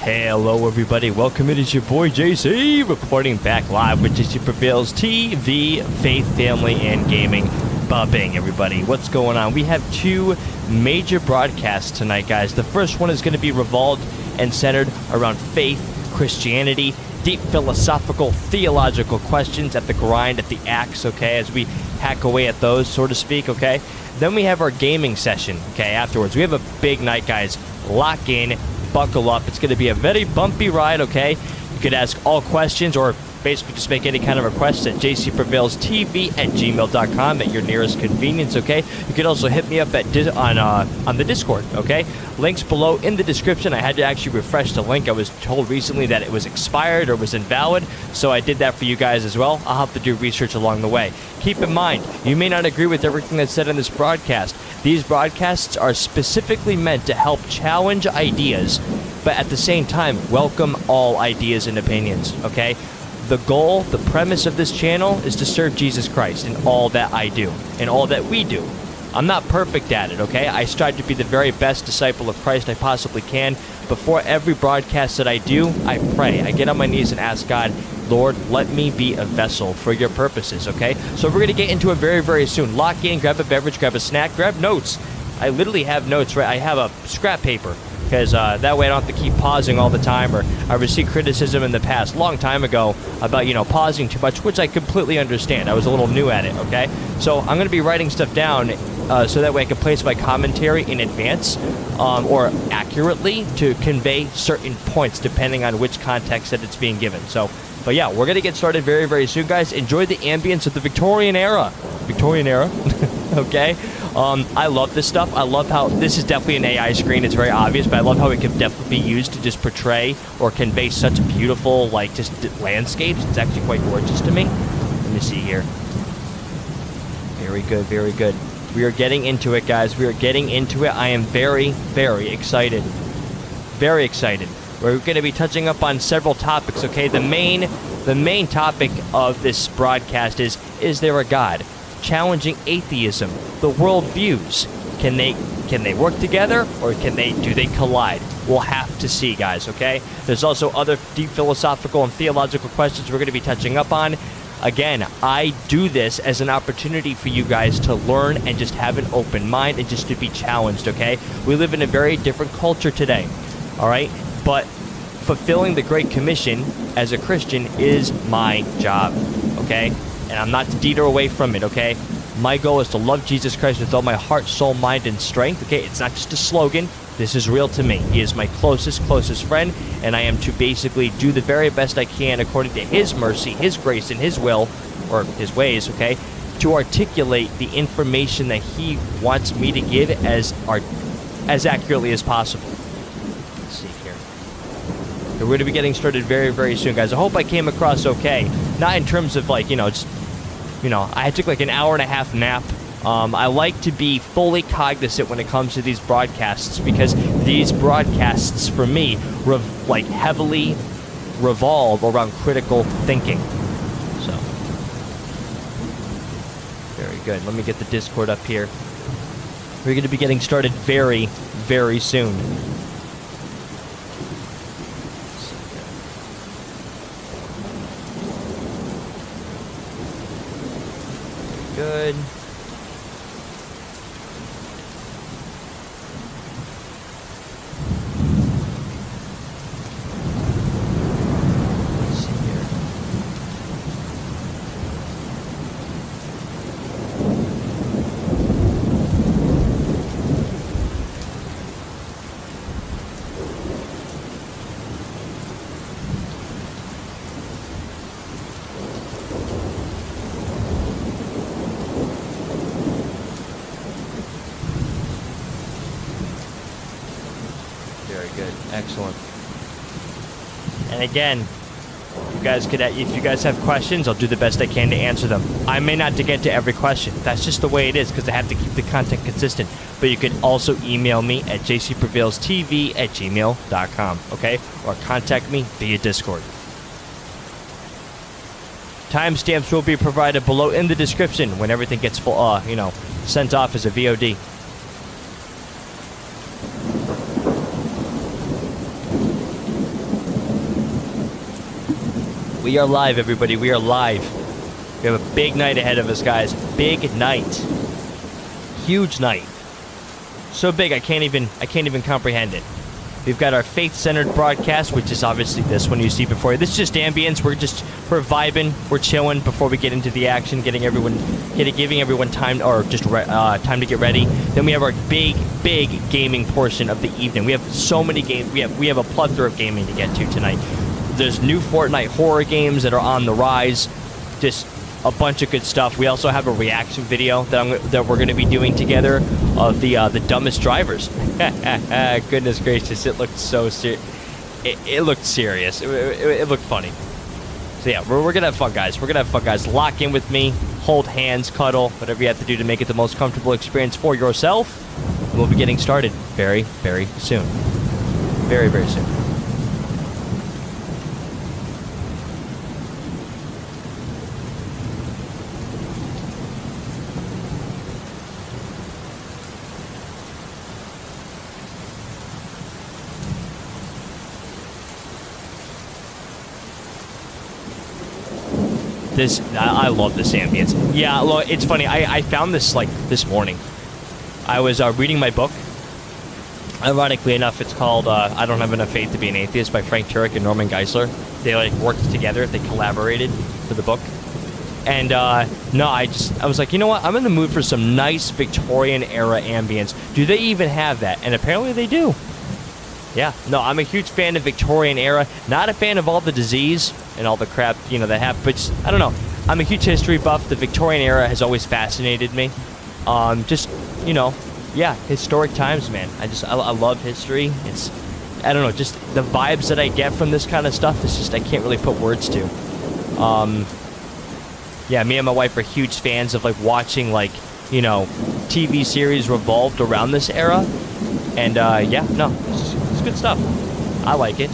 Hello everybody, welcome. It is your boy JC reporting back live with JC Prevails TV, Faith, Family, and Gaming. Ba-bing everybody, what's going on? We have two major broadcasts tonight, guys. The first one is going to be revolved and centered around faith, Christianity, deep philosophical, theological questions at the grind, at the axe, okay, as we hack away at those, so to speak, okay? Then we have our gaming session, okay, afterwards. We have a big night, guys. Lock in, buckle up. It's going to be a very bumpy ride, okay? You could ask all questions or basically just make any kind of requests at jcprevailstv@gmail.com at your nearest convenience, okay? You could also hit me up at on the Discord, okay? Links below in the description. I had to actually refresh the link. I was told recently that it was expired or was invalid, so I did that for you guys as well. I'll have to do research along the way. Keep in mind, you may not agree with everything that's said in this broadcast. These broadcasts are specifically meant to help challenge ideas, but at the same time, welcome all ideas and opinions, okay? The goal, the premise of this channel is to serve Jesus Christ in all that I do, in all that we do. I'm not perfect at it, okay? I strive to be the very best disciple of Christ I possibly can. Before every broadcast that I do, I pray. I get on my knees and ask God, Lord, let me be a vessel for your purposes, okay? So we're going to get into it very, very soon. Lock in, grab a beverage, grab a snack, grab notes. I literally have notes, right? I have a scrap paper, because that way I don't have to keep pausing all the time. Or I received criticism in the past, long time ago, about, pausing too much, which I completely understand. I was a little new at it, okay? So I'm going to be writing stuff down so that way I can place my commentary in advance or accurately to convey certain points depending on which context that it's being given. So, but yeah, we're going to get started very, very soon, guys. Enjoy the ambience of the Victorian era. Victorian era, okay? I love this stuff. I love how this is definitely an AI screen. It's very obvious, but I love how it can definitely be used to just portray or convey such beautiful, just landscapes. It's actually quite gorgeous to me. Let me see here. Very good, very good. We are getting into it, guys. We are getting into it. I am very, very excited. Very excited. We're going to be touching up on several topics, okay? The main topic of this broadcast is there a God? Challenging atheism, the worldviews. Can they work together, or do they collide? We'll have to see, guys, okay? There's also other deep philosophical and theological questions we're going to be touching up on. Again, I do this as an opportunity for you guys to learn and just have an open mind and just to be challenged, okay? We live in a very different culture today, all right? But fulfilling the Great Commission as a Christian is my job, okay? And I'm not to deter away from it, okay? My goal is to love Jesus Christ with all my heart, soul, mind, and strength, okay? It's not just a slogan. This is real to me. He is my closest friend, and I am to basically do the very best I can according to His mercy, His grace, and His will, or His ways, okay, to articulate the information that He wants me to give as accurately as possible. Let's see here. We're going to be getting started very, very soon, guys. I hope I came across okay. Not in terms of, I took an hour and a half nap. I like to be fully cognizant when it comes to these broadcasts, because these broadcasts, for me, heavily revolve around critical thinking. So, very good. Let me get the Discord up here. We're going to be getting started very, very soon. Good. Excellent. And again, if you guys have questions, I'll do the best I can to answer them. I may not get to every question. That's just the way it is, because I have to keep the content consistent. But you can also email me at jcprevailstv@gmail.com, okay? Or contact me via Discord. Timestamps will be provided below in the description when everything gets sent off as a VOD. We are live, everybody. We are live. We have a big night ahead of us, guys. Big night. Huge night. So big I can't even comprehend it. We've got our faith-centered broadcast, which is obviously this one you see before you. This is just ambience. We're vibing, we're chilling before we get into the action, giving everyone time time to get ready. Then we have our big gaming portion of the evening. We have so many games. We have a plethora of gaming to get to tonight. There's new Fortnite horror games that are on the rise. Just a bunch of good stuff. We also have a reaction video that we're going to be doing together of the dumbest drivers. Goodness gracious, it looked so serious. It looked serious. It looked funny. So yeah, we're going to have fun, guys. We're going to have fun, guys. Lock in with me. Hold hands, cuddle, whatever you have to do to make it the most comfortable experience for yourself. And we'll be getting started very, very soon. Very, very soon. I love this ambience. Yeah, look, it's funny. I found this this morning. I was reading my book. Ironically enough, it's called "I Don't Have Enough Faith to Be an Atheist" by Frank Turek and Norman Geisler. They worked together. They collaborated for the book. And I was like, you know what? I'm in the mood for some nice Victorian era ambience. Do they even have that? And apparently they do. Yeah, no, I'm a huge fan of Victorian era. Not a fan of all the disease and all the crap, that happened. But I don't know. I'm a huge history buff. The Victorian era has always fascinated me. Historic times, man. I love history. I don't know, just the vibes that I get from this kind of stuff. It's just, I can't really put words to. Me and my wife are huge fans of watching TV series revolved around this era. And it's good stuff. I like it.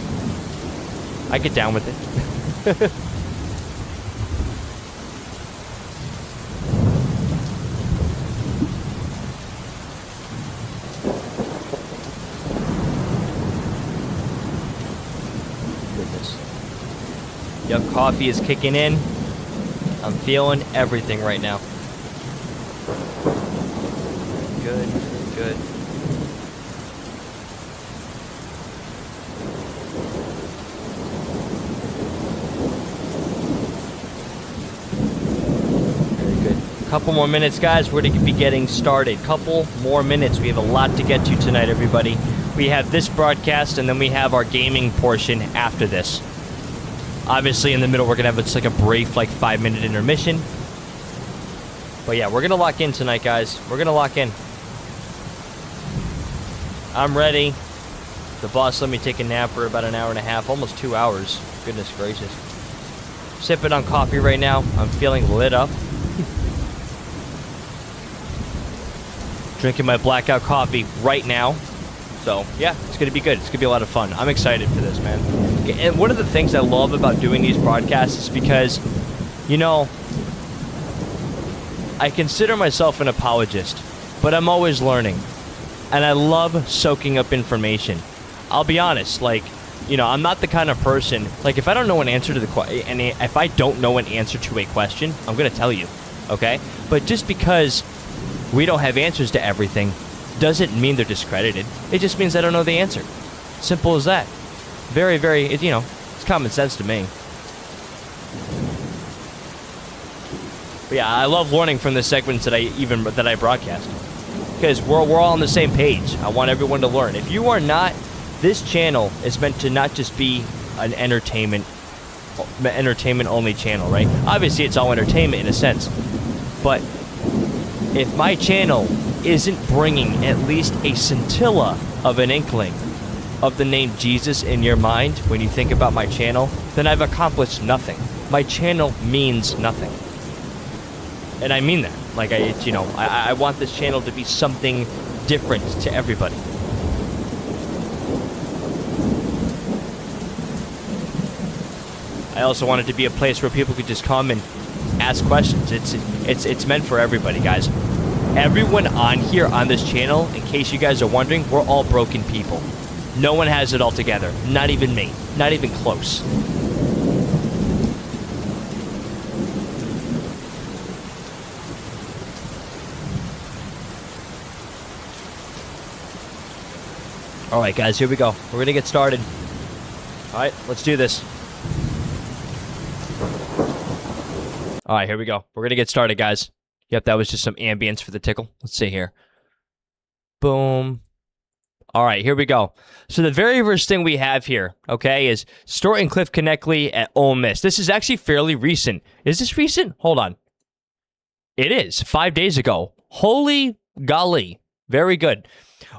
I get down with it. Goodness. Yep, coffee is kicking in. I'm feeling everything right now. Good. Couple more minutes, guys. We're going to be getting started. Couple more minutes. We have a lot to get to tonight, everybody. We have this broadcast, and then we have our gaming portion after this. Obviously, in the middle, we're going to have a brief, 5-minute intermission. But yeah, we're going to lock in tonight, guys. We're going to lock in. I'm ready. The boss let me take a nap for about an hour and a half, almost 2 hours. Goodness gracious. Sipping on coffee right now. I'm feeling lit up. Drinking my blackout coffee right now. So, yeah, it's going to be good. It's going to be a lot of fun. I'm excited for this, man. And one of the things I love about doing these broadcasts is because, I consider myself an apologist, but I'm always learning. And I love soaking up information. I'll be honest, I'm not the kind of person, if I don't know an answer to if I don't know an answer to a question, I'm going to tell you, okay? But just because we don't have answers to everything doesn't mean they're discredited. It just means I don't know the answer. Simple as that. Very, very, it's common sense to me. But yeah, I love learning from the segments that I broadcast. Because we're all on the same page. I want everyone to learn. If you are not, this channel is meant to not just be an entertainment only channel, right? Obviously, it's all entertainment in a sense. But if my channel isn't bringing at least a scintilla of an inkling of the name Jesus in your mind when you think about my channel, then I've accomplished nothing. My channel means nothing. And I mean that. I want this channel to be something different to everybody. I also want it to be a place where people could just come and ask questions. It's meant for everybody, guys. Everyone on here on this channel, in case you guys are wondering, we're all broken people. No one has it all together. Not even me. Not even close. All right, guys, here we go. We're going to get started. All right, let's do this. All right, here we go. We're going to get started, guys. Yep, that was just some ambience for the tickle. Let's see here. Boom. All right, here we go. So the very first thing we have here, okay, is Stewart and Cliff Knechtle at Ole Miss. This is actually fairly recent. Is this recent? Hold on. It is. 5 days ago. Holy golly. Very good.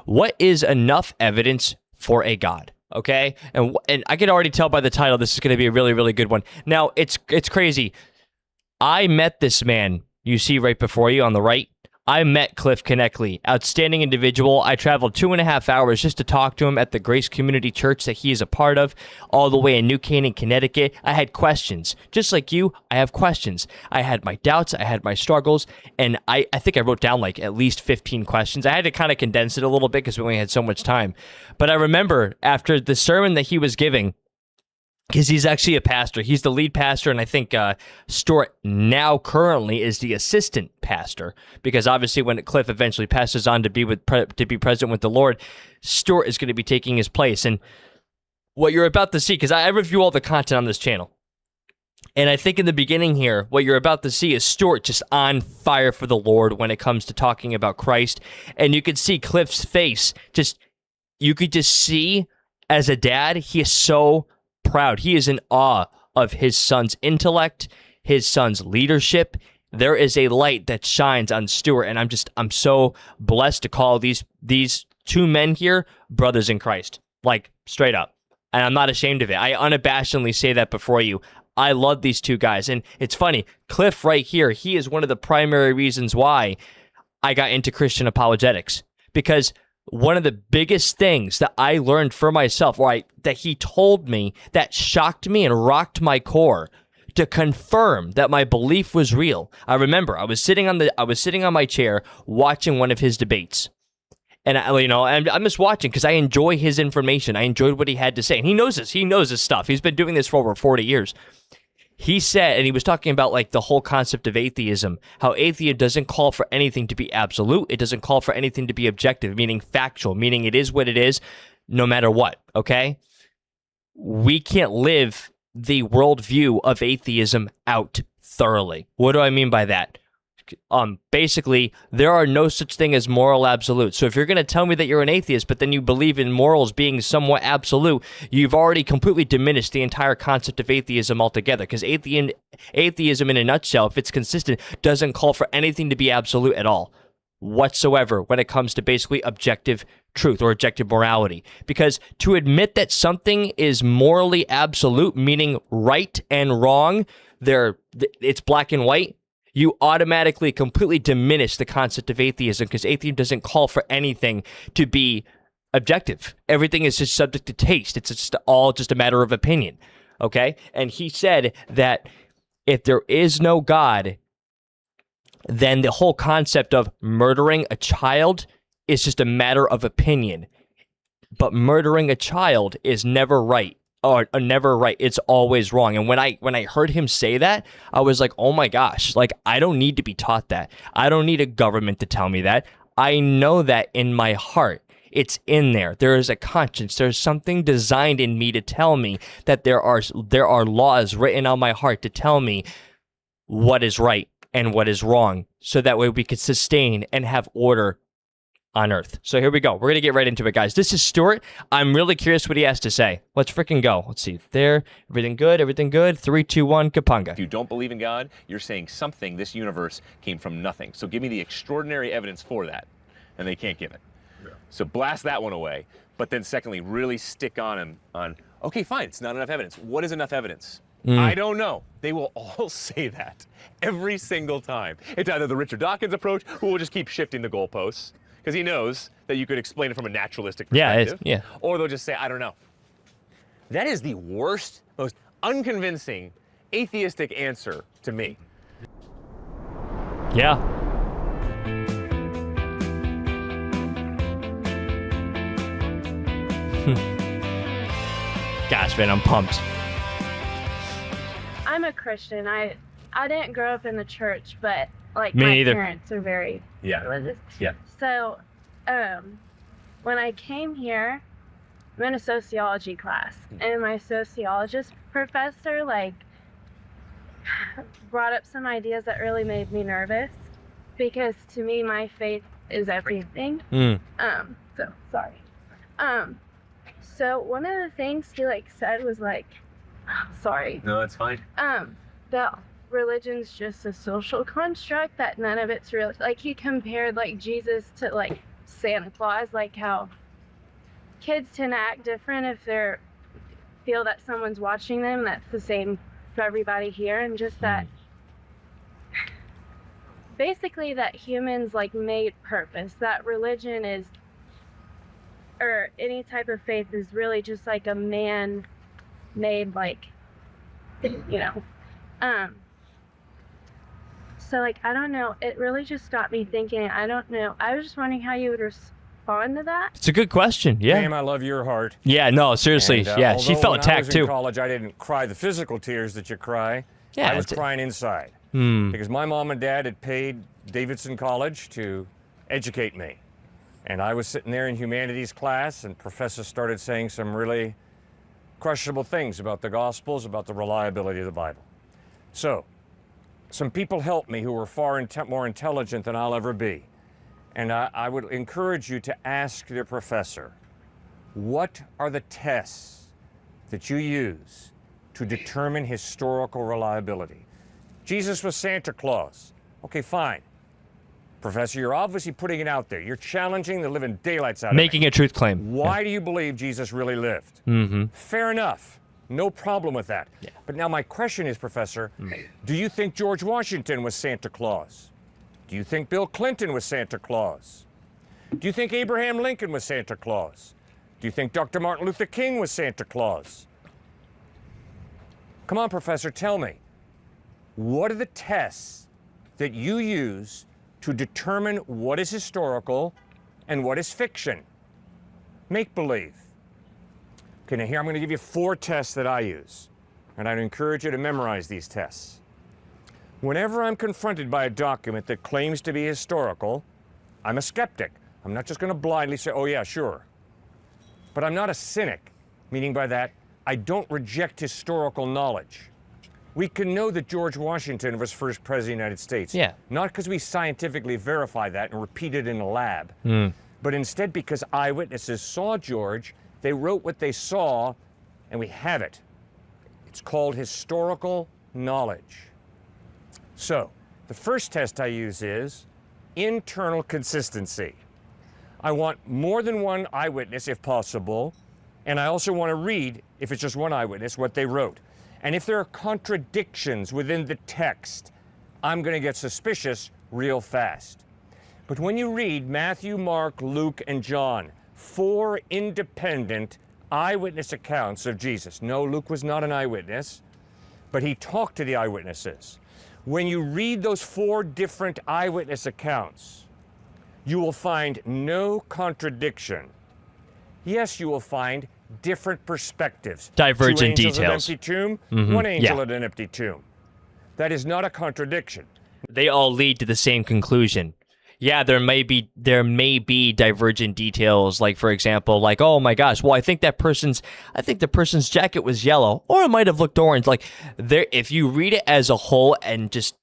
What is enough evidence for a God? Okay? And I can already tell by the title this is going to be a really, really good one. Now, it's crazy. I met this man you see right before you on the right. I met Cliff Knechtle, outstanding individual. I traveled 2.5 hours just to talk to him at the Grace Community Church that he is a part of, all the way in New Canaan, Connecticut. I had questions. Just like you, I have questions. I had my doubts, I had my struggles, and I think I wrote down like at least 15 questions. I had to kind of condense it a little bit because we only had so much time. But I remember after the sermon that he was giving, because he's actually a pastor. He's the lead pastor, and I think Stewart now currently is the assistant pastor, because obviously when Cliff eventually passes on to be present with the Lord, Stewart is going to be taking his place. And what you're about to see, because I review all the content on this channel, and I think in the beginning here, what you're about to see is Stewart just on fire for the Lord when it comes to talking about Christ. And you could see Cliff's face, you could just see as a dad, he is so proud. He is in awe of his son's intellect, his son's leadership. There is a light that shines on Stewart, and I'm so blessed to call these two men here brothers in Christ, like straight up. And I'm not ashamed of it. I unabashedly say that before you. I love these two guys, and it's funny. Cliff right here, he is one of the primary reasons why I got into Christian apologetics, because one of the biggest things that I learned for myself, that he told me, that shocked me and rocked my core to confirm that my belief was real. I remember I was sitting on my chair watching one of his debates, and I'm just watching because I enjoy his information. I enjoyed what he had to say, and he knows this. He knows his stuff. He's been doing this for over 40 years. He said, and he was talking about like the whole concept of atheism, how atheism doesn't call for anything to be absolute. It doesn't call for anything to be objective, meaning factual, meaning it is what it is, no matter what, okay? We can't live the worldview of atheism out thoroughly. What do I mean by that? Basically, there are no such thing as moral absolutes. So if you're going to tell me that you're an atheist, but then you believe in morals being somewhat absolute, you've already completely diminished the entire concept of atheism altogether. Because atheism, in a nutshell, if it's consistent, doesn't call for anything to be absolute at all whatsoever when it comes to basically objective truth or objective morality. Because to admit that something is morally absolute, meaning right and wrong, it's black and white, you automatically completely diminish the concept of atheism, because atheism doesn't call for anything to be objective. Everything is just subject to taste. It's just all just a matter of opinion, okay? And he said that if there is no God, then the whole concept of murdering a child is just a matter of opinion. But murdering a child is never right. Or never right. It's always wrong. And when I heard him say that, I was like, oh my gosh, like I don't need to be taught that. I don't need a government to tell me that. I know that in my heart. It's in there. There is a conscience. There's something designed in me to tell me that there are laws written on my heart to tell me what is right and what is wrong, so that way we could sustain and have order on Earth. So here we go. We're going to get right into it, guys. This is Stewart. I'm really curious what he has to say. Let's freaking go. Let's see. There. Everything good? Everything good? 3, 2, 1, Kapanga. If you don't believe in God, you're saying something, this universe came from nothing. So give me the extraordinary evidence for that. And they can't give it. Yeah. So blast that one away. But then secondly, really stick on him on, okay, fine, it's not enough evidence. What is enough evidence? I don't know. They will all say that every single time. It's either the Richard Dawkins approach, who will just keep shifting the goalposts, because he knows that you could explain it from a naturalistic perspective. Yeah. Or they'll just say, I don't know. That is the worst, most unconvincing, atheistic answer to me. Yeah. Gosh, man, I'm pumped. I'm a Christian. I didn't grow up in the church, but like Me my neither. parents are very religious. Yeah. So, when I came here, I'm in a sociology class, and my sociologist professor like brought up some ideas that really made me nervous, because to me my faith is everything. So sorry. So one of the things he like said was like, sorry. No, it's fine. That religion's just a social construct, that none of it's real. Like he compared like Jesus to like Santa Claus, like how kids tend to act different if they're feel that someone's watching them. That's the same for everybody here, and just that basically that humans like made purpose, that religion is, or any type of faith is really just like a man made, like, you know. So like I don't know, it really just got me thinking. I don't know, I was just wondering how you would respond to that. It's a good question. Yeah. Ma'am, I love your heart. Yeah, no, seriously. And, yeah, she although felt when attacked I was too. in college, I didn't cry the physical tears that you cry. Yeah, I was crying inside. Because my mom and dad had paid Davidson College to educate me. And I was sitting there in humanities class, and professors started saying some really questionable things about the Gospels, about the reliability of the Bible. So, some people helped me who were far more intelligent than I'll ever be. And I would encourage you to ask your professor, what are the tests that you use to determine historical reliability? Jesus was Santa Claus. Okay, fine. Professor, you're obviously putting it out there. You're challenging the living daylights out of me. Making a truth claim. Why do you believe Jesus really lived? Fair enough. No problem with that. Yeah. But now my question is, Professor, do you think George Washington was Santa Claus? Do you think Bill Clinton was Santa Claus? Do you think Abraham Lincoln was Santa Claus? Do you think Dr. Martin Luther King was Santa Claus? Come on, Professor, tell me. What are the tests that you use to determine what is historical and what is fiction? Make believe. Okay, now here I'm going to give you 4 tests that I use, and I'd encourage you to memorize these tests. Whenever I'm confronted by a document that claims to be historical, I'm a skeptic. I'm not just going to blindly say, oh yeah, sure. But I'm not a cynic, meaning by that, I don't reject historical knowledge. We can know that George Washington was first president of the United States. Yeah. Not because we scientifically verify that and repeat it in a lab, but instead because eyewitnesses saw George, they wrote what they saw, and we have it. It's called historical knowledge. So, the first test I use is internal consistency. I want more than one eyewitness if possible, and I also want to read, if it's just one eyewitness, what they wrote. And if there are contradictions within the text, I'm going to get suspicious real fast. But when you read Matthew, Mark, Luke, and John, 4 independent eyewitness accounts of Jesus. No, Luke was not an eyewitness, but he talked to the eyewitnesses. When you read those 4 different eyewitness accounts, you will find no contradiction. Yes, you will find different perspectives. Divergent 2 angels details. at an empty tomb, 1 angel at an empty tomb. That is not a contradiction. They all lead to the same conclusion. Yeah, there may be divergent details, like for example, like, oh my gosh, well I think the person's jacket was yellow, or it might have looked orange. Like there, if you read it as a whole and just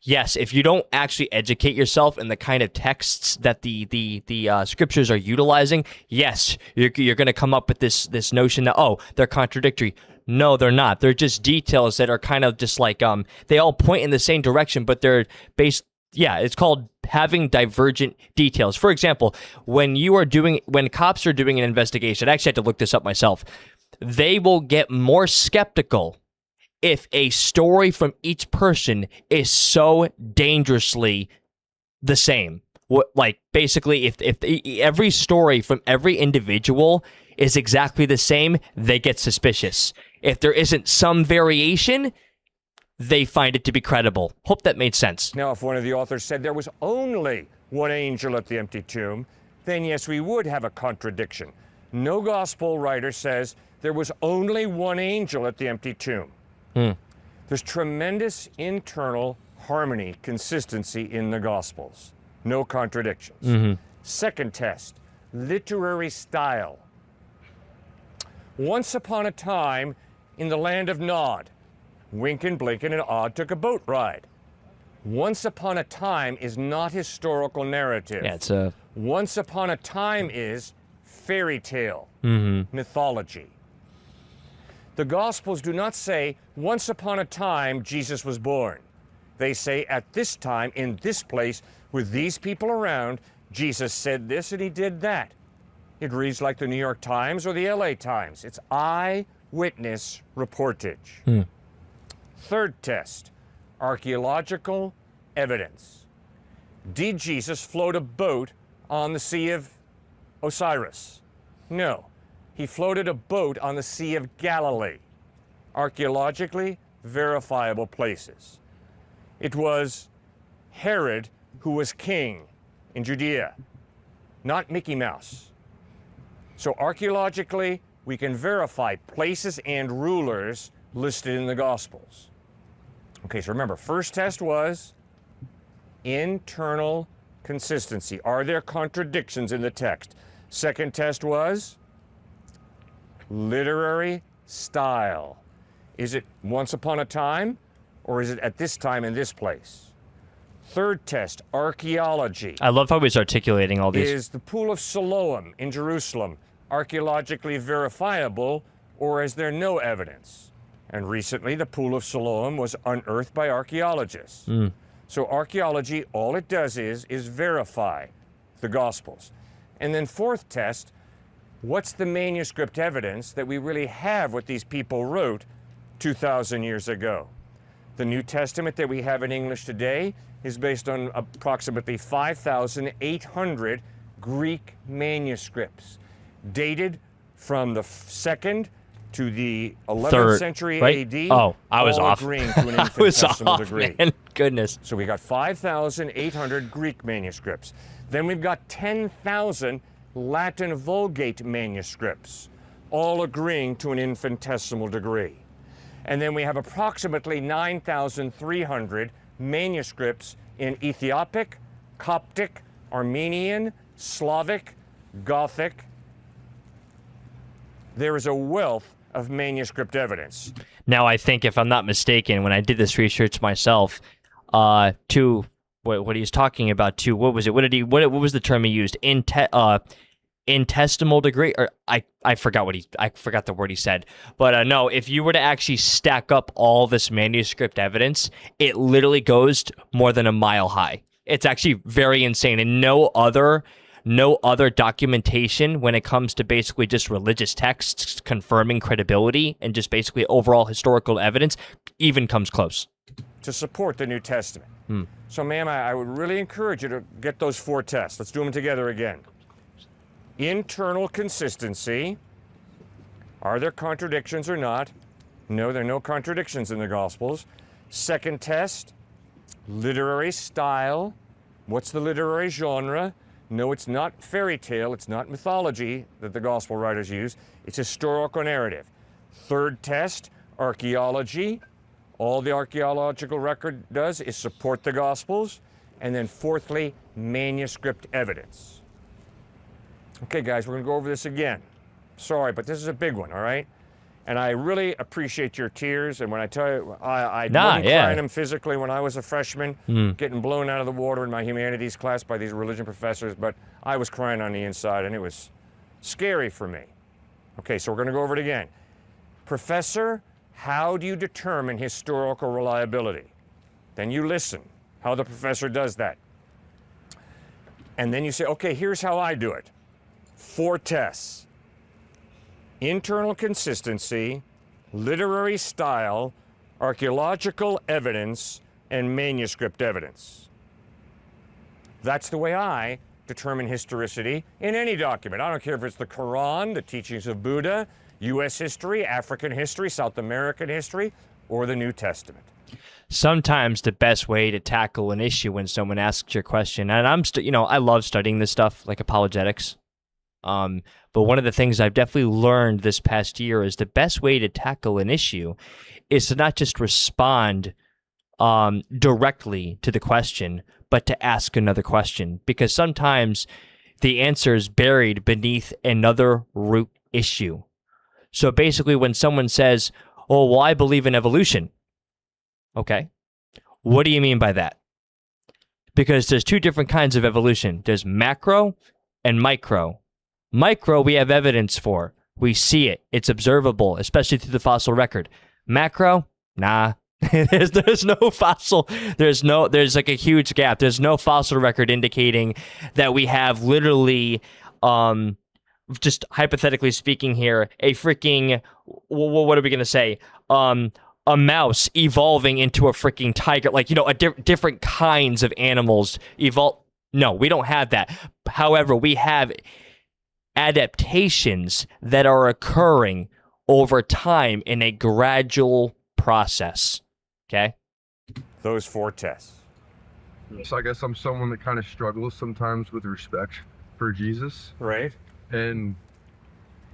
yes, if you don't actually educate yourself in the kind of texts that the scriptures are utilizing, yes, you're going to come up with this notion that, oh, they're contradictory. No, they're not. They're just details that are kind of just like they all point in the same direction, but they're based. Yeah, it's called having divergent details. For example, when cops are doing an investigation, I actually had to look this up myself. They will get more skeptical if a story from each person is so dangerously the same. Like basically, if every story from every individual is exactly the same, they get suspicious. If there isn't some variation, they find it to be credible. Hope that made sense. Now, if one of the authors said there was only 1 angel at the empty tomb, then yes, we would have a contradiction. No gospel writer says there was only 1 angel at the empty tomb. There's tremendous internal harmony, consistency in the Gospels. No contradictions. Second test, literary style. Once upon a time in the land of Nod, Wynken, Blynken, and Odd took a boat ride. Once upon a time is not historical narrative. Yeah, it's a... Once upon a time is fairy tale, mythology. The Gospels do not say, once upon a time Jesus was born. They say, at this time, in this place, with these people around, Jesus said this and he did that. It reads like the New York Times or the LA Times. It's eyewitness reportage. Third test, archaeological evidence. Did Jesus float a boat on the Sea of Osiris? No. He floated a boat on the Sea of Galilee. Archaeologically verifiable places. It was Herod who was king in Judea, not Mickey Mouse. So archaeologically, we can verify places and rulers listed in the Gospels. Okay, so remember, first test was internal consistency. Are there contradictions in the text? Second test was literary style. Is it once upon a time, or is it at this time in this place? Third test, archaeology. I love how he's articulating all these. Is the Pool of Siloam in Jerusalem archaeologically verifiable, or is there no evidence? And recently, the Pool of Siloam was unearthed by archaeologists. So archaeology, all it does is verify the Gospels. And then fourth test, what's the manuscript evidence that we really have what these people wrote 2,000 years ago? The New Testament that we have in English today is based on approximately 5,800 Greek manuscripts, dated from the 2nd to the 11th Third, century right? AD. Oh, I was all off. agreeing to an I was infinitesimal off, degree. man. Goodness. So we got 5,800 Greek manuscripts. Then we've got 10,000 Latin Vulgate manuscripts, all agreeing to an infinitesimal degree. And then we have approximately 9,300 manuscripts in Ethiopic, Coptic, Armenian, Slavic, Gothic. There is a wealth of manuscript evidence. Now, I think, if I'm not mistaken, when I did this research myself, to what he's talking about, to what was it? What was the term he used? Intestinal degree, or I forgot the word he said. But no, if you were to actually stack up all this manuscript evidence, it literally goes more than a mile high. It's actually very insane, and no other documentation when it comes to basically just religious texts confirming credibility and just basically overall historical evidence even comes close to support the New Testament. So, ma'am, I would really encourage you to get those four tests. Let's do them together again. Internal consistency. Are there contradictions or not? No, there are no contradictions in the Gospels. Second test, literary style. What's the literary genre? No, it's not fairy tale, it's not mythology that the Gospel writers use. It's historical narrative. Third test, archaeology. All the archaeological record does is support the Gospels. And then fourthly, manuscript evidence. Okay, guys, we're going to go over this again. Sorry, but this is a big one, all right? And I really appreciate your tears. And when I tell you, I wasn't crying them physically when I was a freshman, getting blown out of the water in my humanities class by these religion professors, but I was crying on the inside, and it was scary for me. Okay, so we're going to go over it again. Professor, how do you determine historical reliability? Then you listen how the professor does that. And then you say, okay, here's how I do it. 4 tests. Internal consistency, literary style, archaeological evidence, and manuscript evidence. That's the way I determine historicity in any document. I don't care if it's the Quran, the teachings of Buddha, U.S. history, African history, South American history, or the New Testament. Sometimes the best way to tackle an issue when someone asks your question, and I love studying this stuff, like apologetics. But one of the things I've definitely learned this past year is the best way to tackle an issue is to not just respond directly to the question, but to ask another question. Because sometimes the answer is buried beneath another root issue. So basically, when someone says, "Oh, well, I believe in evolution," okay, what do you mean by that? Because there's two different kinds of evolution. There's macro and micro. Micro, we have evidence for. We see it. It's observable, especially through the fossil record. Macro, nah. there's no fossil. There's like a huge gap. There's no fossil record indicating that we have literally, just hypothetically speaking here, a freaking, what are we going to say? A mouse evolving into a freaking tiger, like, you know, different kinds of animals evolve. No, we don't have that. However, we have adaptations that are occurring over time in a gradual process. Okay? Those 4 tests. So I guess I'm someone that kind of struggles sometimes with respect for Jesus. Right. And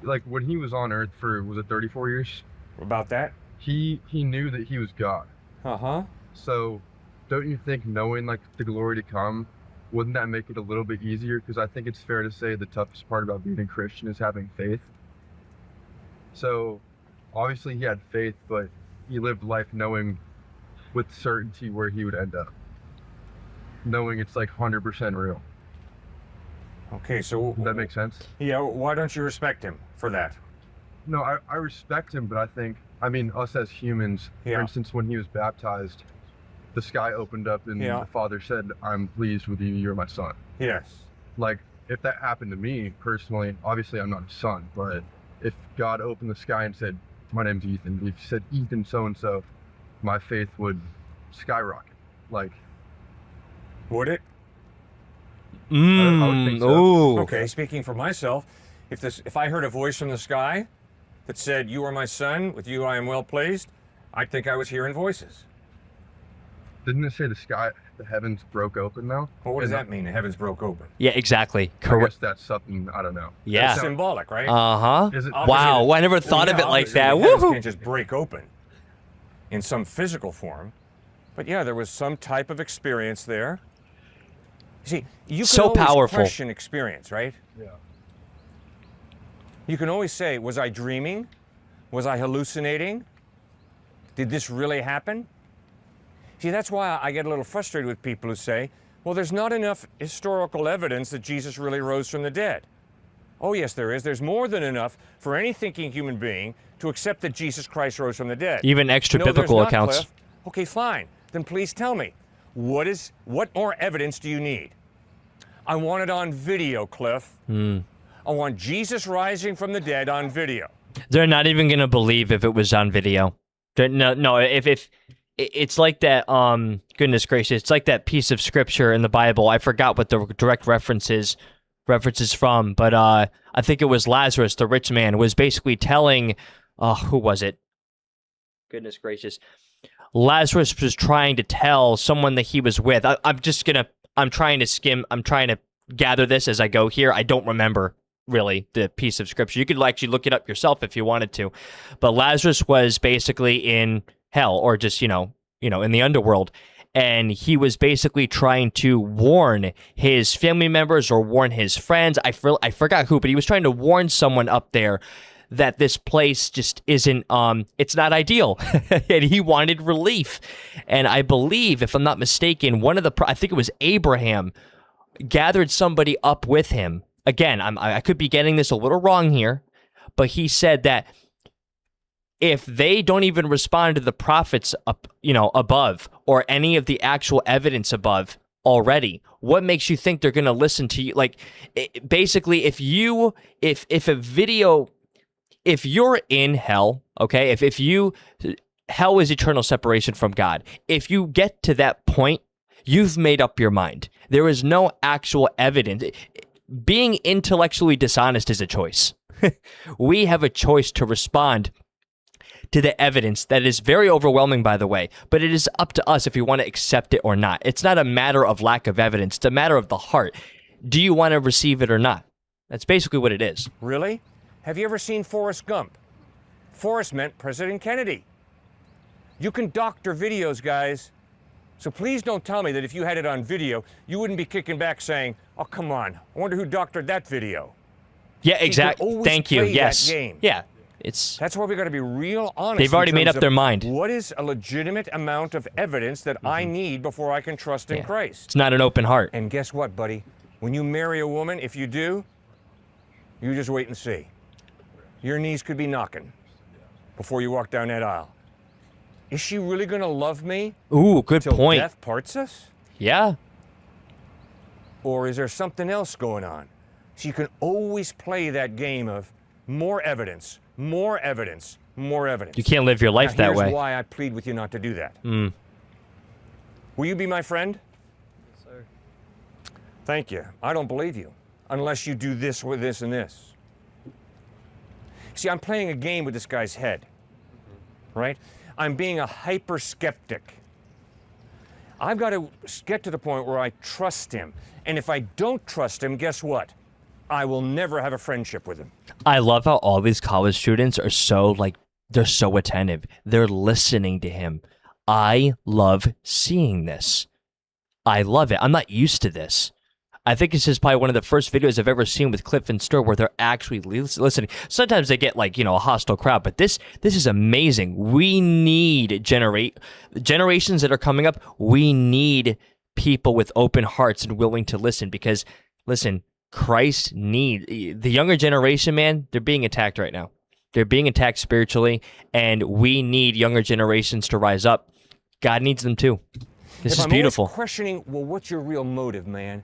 like when he was on earth for, was it 34 years? About that? He knew that he was God. Uh-huh. So don't you think knowing like the glory to come, wouldn't that make it a little bit easier? Because I think it's fair to say the toughest part about being a Christian is having faith. So obviously he had faith, but he lived life knowing with certainty where he would end up. Knowing it's like 100% real. Okay, so... Does that make sense? Yeah, why don't you respect him for that? No, I respect him, but I think, I mean, us as humans, for instance, when he was baptized, the sky opened up and the Father said, "I'm pleased with you, you're my son." Yes. Like, if that happened to me personally, obviously I'm not a son, but if God opened the sky and said, "My name's Ethan," if he said, "Ethan so-and-so," my faith would skyrocket. Like, would it? I would think so. Ooh. Okay, speaking for myself, if I heard a voice from the sky that said, "You are my son, with you I am well pleased," I'd think I was hearing voices. Didn't it say the heavens broke open now? Well, what does that mean? The heavens broke open. Yeah, exactly. I Correct. guess that's something, I don't know. Yeah. That's symbolic, right? Uh-huh. Is it- Wow, I never thought of it like obviously that. The heavens Woohoo! can't just break open in some physical form. But yeah, there was some type of experience there. See, you can So always powerful. question experience, right? Yeah. You can always say, was I dreaming? Was I hallucinating? Did this really happen? See, that's why I get a little frustrated with people who say, well, there's not enough historical evidence that Jesus really rose from the dead. Oh, yes, there is. There's more than enough for any thinking human being to accept that Jesus Christ rose from the dead. Even extra No, there's biblical not, accounts. Cliff. Okay, fine. Then please tell me, what more evidence do you need? I want it on video, Cliff. I want Jesus rising from the dead on video. They're not even gonna believe if it was on video. No, if it's like that. Goodness gracious, it's like that piece of scripture in the Bible. I forgot what the direct references from, but I think it was Lazarus, the rich man, was basically telling, who was it? Goodness gracious, Lazarus was trying to tell someone that he was with. I'm trying to gather this as I go here. I don't remember really the piece of scripture. You could actually look it up yourself if you wanted to. But Lazarus was basically in hell, or just, you know, in the underworld. And he was basically trying to warn his family members or warn his friends. I forgot who, but he was trying to warn someone up there that this place just isn't, it's not ideal. And he wanted relief. And I believe, if I'm not mistaken, I think it was Abraham, gathered somebody up with him. Again, I could be getting this a little wrong here, but he said that if they don't even respond to the prophets up, above, or any of the actual evidence above already, what makes you think they're going to listen to you? Like, basically, if you're in hell, okay, hell is eternal separation from God. If you get to that point, you've made up your mind. There is no actual evidence. Being intellectually dishonest is a choice. We have a choice to respond to the evidence that is very overwhelming, by the way, but it is up to us if we want to accept it or not. It's not a matter of lack of evidence. It's a matter of the heart. Do you want to receive it or not? That's basically what it is. Really? Have you ever seen Forrest Gump? Forrest meant President Kennedy. You can doctor videos, guys. So please don't tell me that if you had it on video, you wouldn't be kicking back saying, oh, come on, I wonder who doctored that video. Yeah, exactly. Thank you. Yes. That game. Yeah. That's why we got to be real honest. They've already made up their mind. What is a legitimate amount of evidence that I need before I can trust in Christ? It's not an open heart. And guess what, buddy? When you marry a woman, if you do, you just wait and see. Your knees could be knocking before you walk down that aisle. Is she really going to love me? Ooh, good till point. death parts us? Yeah. Or is there something else going on? So you can always play that game of more evidence, more evidence, more evidence. You can't live your life that way. Here's why I plead with you not to do that. Will you be my friend? Yes, sir. Thank you. I don't believe you unless you do this with this and this. See, I'm playing a game with this guy's head, right? I'm being a hyper skeptic. I've got to get to the point where I trust him. And if I don't trust him, guess what? I will never have a friendship with him. I love how all these college students are so, like, they're so attentive. They're listening to him. I love seeing this. I love it. I'm not used to this. I think this is probably one of the first videos I've ever seen with Cliff and Stir where they're actually listening. Sometimes they get, like, a hostile crowd, but this is amazing. We need generations that are coming up. We need people with open hearts and willing to listen because, listen, the younger generation, man, they're being attacked right now. They're being attacked spiritually, and we need younger generations to rise up. God needs them too. This is beautiful. I'm always questioning, well, what's your real motive, man?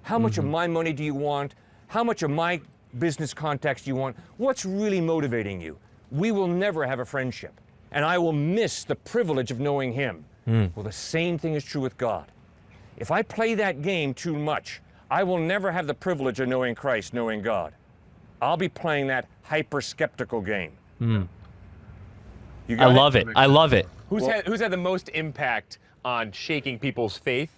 How much of my money do you want? How much of my business contacts do you want? What's really motivating you? We will never have a friendship, and I will miss the privilege of knowing him. Well, the same thing is true with God. If I play that game too much, I will never have the privilege of knowing Christ, knowing God. I'll be playing that hyper-skeptical game. I love it. I love it. Who's had the most impact on shaking people's faith,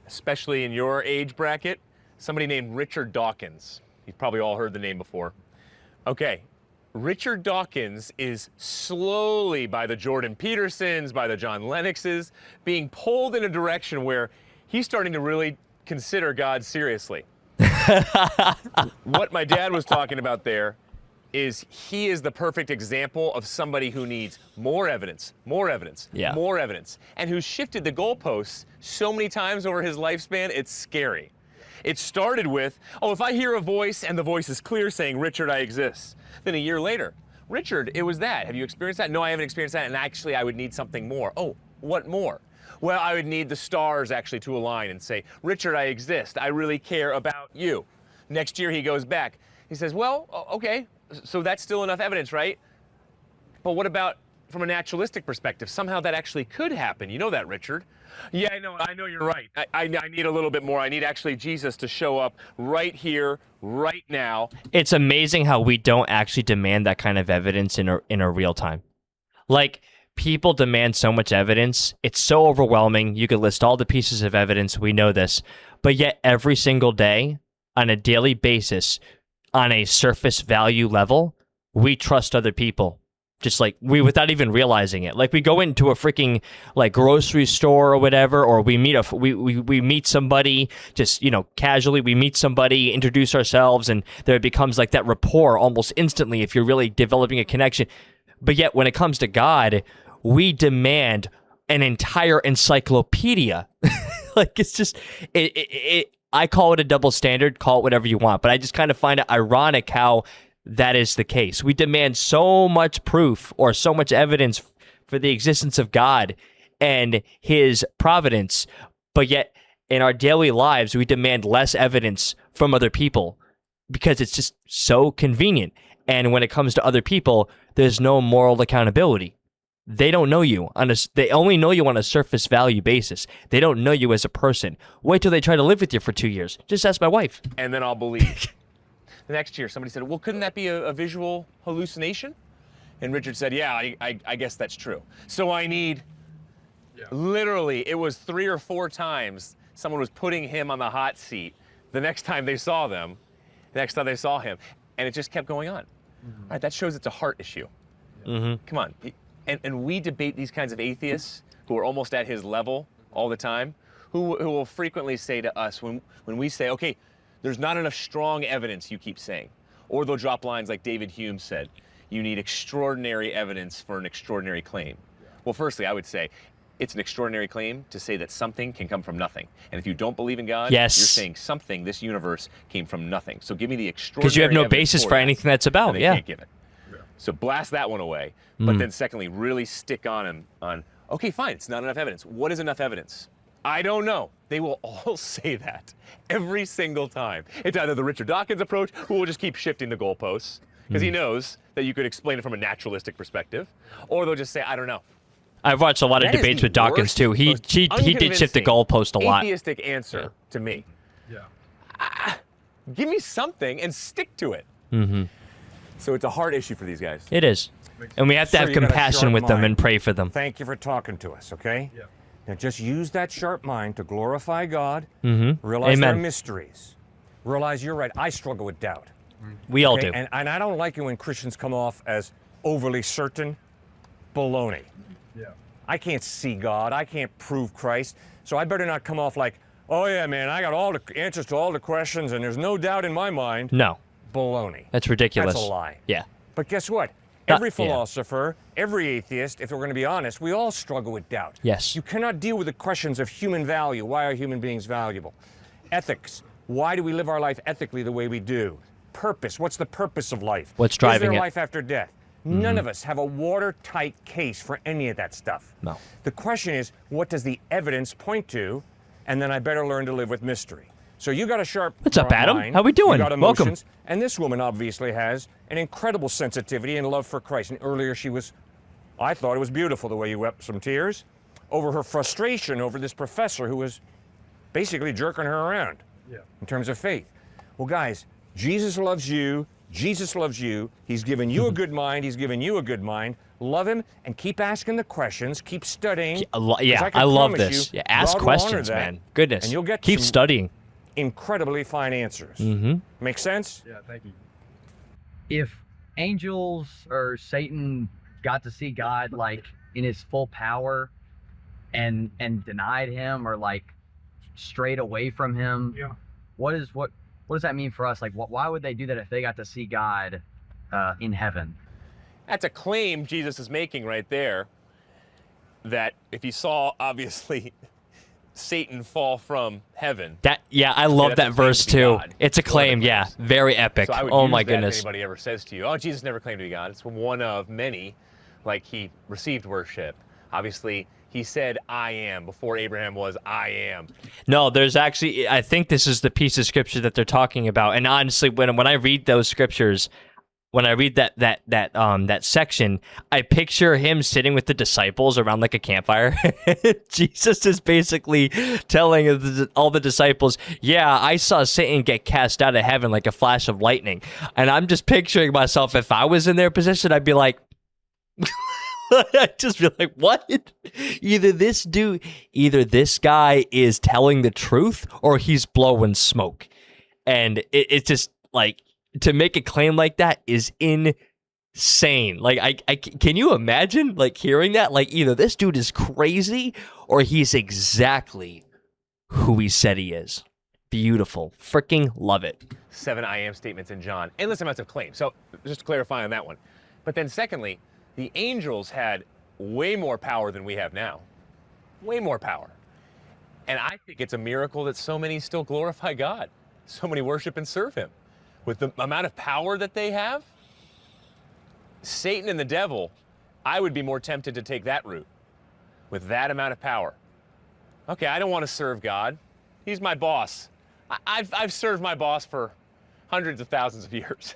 especially in your age bracket? Somebody named Richard Dawkins. You've probably all heard the name before. Okay, Richard Dawkins is slowly, by the Jordan Petersons, by the John Lennoxes, being pulled in a direction where he's starting to really consider God seriously. What my dad was talking about there is he is the perfect example of somebody who needs more evidence, more evidence, more evidence, and who's shifted the goalposts so many times over his lifespan, it's scary. It started with, oh, if I hear a voice and the voice is clear saying, Richard, I exist. Then a year later, Richard, it was that. Have you experienced that? No, I haven't experienced that, and actually I would need something more. Oh, what more? Well, I would need the stars actually to align and say, Richard, I exist. I really care about you. Next year he goes back. He says, well, okay, so that's still enough evidence, right? But what about from a naturalistic perspective? Somehow that actually could happen. You know that, Richard. Yeah, I know you're right. I need a little bit more. I need actually Jesus to show up right here, right now. It's amazing how we don't actually demand that kind of evidence in a real time. Like, people demand so much evidence. It's so overwhelming. You could list all the pieces of evidence. We know this. But yet every single day, on a daily basis, on a surface value level, we trust other people. Just like without even realizing it. Like we go into a freaking like grocery store or whatever, or we meet we meet somebody just, casually. We meet somebody, introduce ourselves, and there becomes like that rapport almost instantly if you're really developing a connection. But yet when it comes to God, we demand an entire encyclopedia. Like it's just I call it a double standard, call it whatever you want, but I just kind of find it ironic how that is the case. We demand so much proof or so much evidence for the existence of God and his providence, but yet in our daily lives, we demand less evidence from other people because it's just so convenient. And when it comes to other people, there's no moral accountability. They don't know you they only know you on a surface value basis. They don't know you as a person. Wait till they try to live with you for 2 years. Just ask my wife. And then I'll believe. The next year, somebody said, well, couldn't that be a visual hallucination? And Richard said, yeah, I guess that's true. So I need, literally, it was 3 or 4 times someone was putting him on the hot seat the next time they saw him, and it just kept going on. Mm-hmm. Right, that shows it's a heart issue. Mm-hmm. Come on. And we debate these kinds of atheists who are almost at his level all the time, who will frequently say to us when we say, okay, there's not enough strong evidence, you keep saying. Or they'll drop lines like David Hume said. you need extraordinary evidence for an extraordinary claim. Well, firstly, I would say it's an extraordinary claim to say that something can come from nothing. And if you don't believe in God, Yes. you're saying something, this universe, came from nothing. So give me the extraordinary Because you have no evidence basis for that, anything that's about. and they Yeah. can't give it. So blast that one away. But then secondly, really stick on him on, okay, fine, it's not enough evidence. What is enough evidence? I don't know. They will all say that every single time. It's either the Richard Dawkins approach, who will just keep shifting the goalposts, because he knows that you could explain it from a naturalistic perspective, or they'll just say, I don't know. I've watched a lot of That is debates the with Dawkins worst, too. He most did shift the unconvincing goalpost a lot. Atheistic answer to me. Yeah. Give me something and stick to it. So it's a hard issue for these guys. It is. And we have to Sure, have you got a compassion sharp with them mind. and pray for them. Thank you for talking to us, okay? Yeah. Now just use that sharp mind to glorify God, realize there are Amen. mysteries. Realize you're right, I struggle with doubt. We all Okay? do. And I don't like it when Christians come off as overly certain. Baloney. Yeah. I can't see God, I can't prove Christ, so I better not come off like, oh yeah, man, I got all the answers to all the questions and there's no doubt in my mind. No, Baloney. that's ridiculous. That's a lie. Yeah. But guess what? Not- Every yeah. philosopher, every atheist, if we're going to be honest, we all struggle with doubt. Yes. You cannot deal with the questions of human value. Why are human beings valuable? Ethics. Why do we live our life ethically the way we do? Purpose. What's the purpose of life? What's driving Is there it? life after death? None of us have a watertight case for any of that stuff. No. The question is, what does the evidence point to? And then I better learn to live with mystery. So you got a sharp What's up, Adam? mind, How we doing? You got Welcome. emotions, and this woman obviously has an incredible sensitivity and love for Christ. And earlier she was, I thought it was beautiful the way you wept some tears over her frustration over this professor who was basically jerking her around Yeah. in terms of faith. Well, guys, Jesus loves you. Jesus loves you. He's given you a good mind. He's given you a good mind. Love him and keep asking the questions. Keep studying. Yeah, 'Cause can I love promise this. you, Yeah, ask God will honor questions, that, man. Goodness. And you'll get Keep some studying. incredibly fine answers. Make sense? Yeah, thank you. If angels or Satan got to see God like in his full power and denied him or like strayed away from him, what does that mean for us? Like, why would they do that if they got to see God in heaven? That's a claim Jesus is making right there, that if he saw, obviously, Satan fall from heaven. I love that's that a claim verse to be too. God. It's a It's one of the claim, yeah. claims. Very epic. So I would Oh use my that goodness. if anybody ever says to you, oh, Jesus never claimed to be God. It's one of many, like he received worship. Obviously, he said, I am. Before Abraham was, I am. No, there's actually, I think this is the piece of scripture that they're talking about. And honestly, when I read those scriptures, when I read that section, I picture him sitting with the disciples around like a campfire. Jesus is basically telling all the disciples, yeah, I saw Satan get cast out of heaven like a flash of lightning. And I'm just picturing myself, if I was in their position, I'd be like, I'd just be like, what? Either this guy is telling the truth or he's blowing smoke. And it's just like, to make a claim like that is insane. Like, I can you imagine like hearing that? Like, either this dude is crazy or he's exactly who he said he is. Beautiful. Freaking love it. 7 I am statements in John. Endless amounts of claims. So just to clarify on that one. But then secondly, the angels had way more power than we have now. Way more power. And I think it's a miracle that so many still glorify God. So many worship and serve him. With the amount of power that they have, Satan and the devil, I would be more tempted to take that route. With that amount of power. Okay, I don't want to serve God. He's my boss. I've served my boss for hundreds of thousands of years.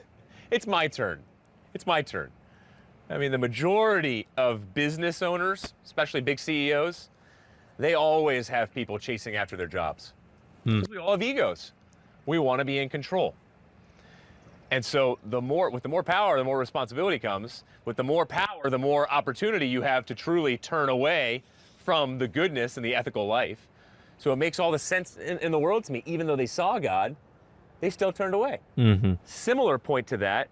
It's my turn. It's my turn. I mean, the majority of business owners, especially big CEOs, they always have people chasing after their jobs. We all have egos. We want to be in control. And so with the more power, the more responsibility comes. With the more power, the more opportunity you have to truly turn away from the goodness and the ethical life. So it makes all the sense in the world to me. Even though they saw God, they still turned away. Similar point to that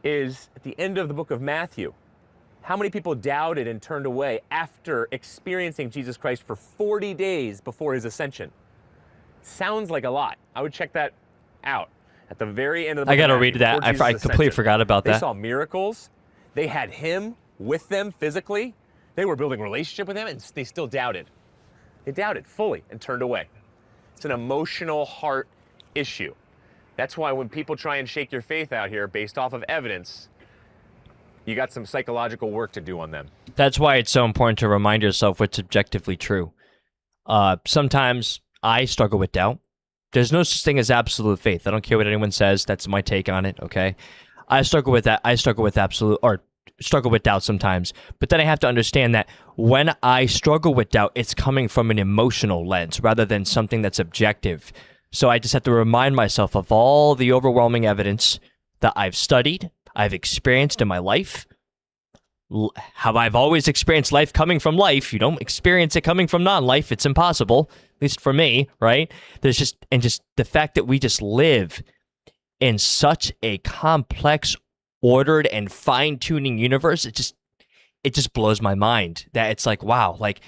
is at the end of the book of Matthew. How many people doubted and turned away after experiencing Jesus Christ for 40 days before his ascension? Sounds like a lot. I would check that out. At the very end of the book I gotta of Matthew, read that. before I Jesus' completely ascension, forgot about they that. saw miracles. They had him with them physically. They were building a relationship with him, and they still doubted. They doubted fully and turned away. It's an emotional heart issue. That's why when people try and shake your faith out here based off of evidence, you got some psychological work to do on them. That's why it's so important to remind yourself what's objectively true. Sometimes I struggle with doubt. There's no such thing as absolute faith. I don't care what anyone says. That's my take on it, okay? I struggle with that. I struggle with struggle with doubt sometimes. But then I have to understand that when I struggle with doubt, it's coming from an emotional lens rather than something that's objective. So I just have to remind myself of all the overwhelming evidence that I've studied, I've experienced in my life. How I've always experienced life coming from life. You don't experience it coming from non-life. It's impossible, at least for me, right? There's just the fact that we just live in such a complex, ordered, and fine-tuning universe. It just blows my mind that it's like, wow, like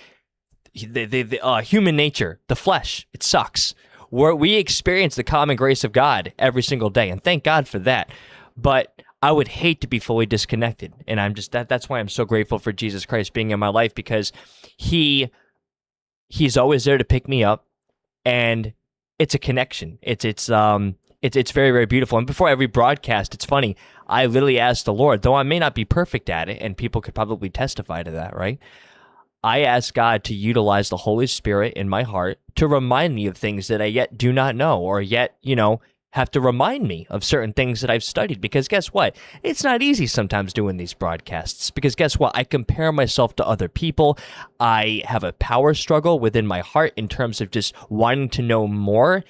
the human nature, the flesh, it sucks. We experience the common grace of God every single day, and thank God for that. But I would hate to be fully disconnected, and I'm just that's why I'm so grateful for Jesus Christ being in my life, because he's always there to pick me up, and it's a connection. It's very, very beautiful. And before every broadcast, it's funny, I literally asked the Lord, though I may not be perfect at it, and people could probably testify to that, right? I asked God to utilize the Holy Spirit in my heart to remind me of things that I yet do not know, or yet, have to remind me of certain things that I've studied. Because guess what? It's not easy sometimes doing these broadcasts, because guess what? I compare myself to other people. I have a power struggle within my heart in terms of just wanting to know more,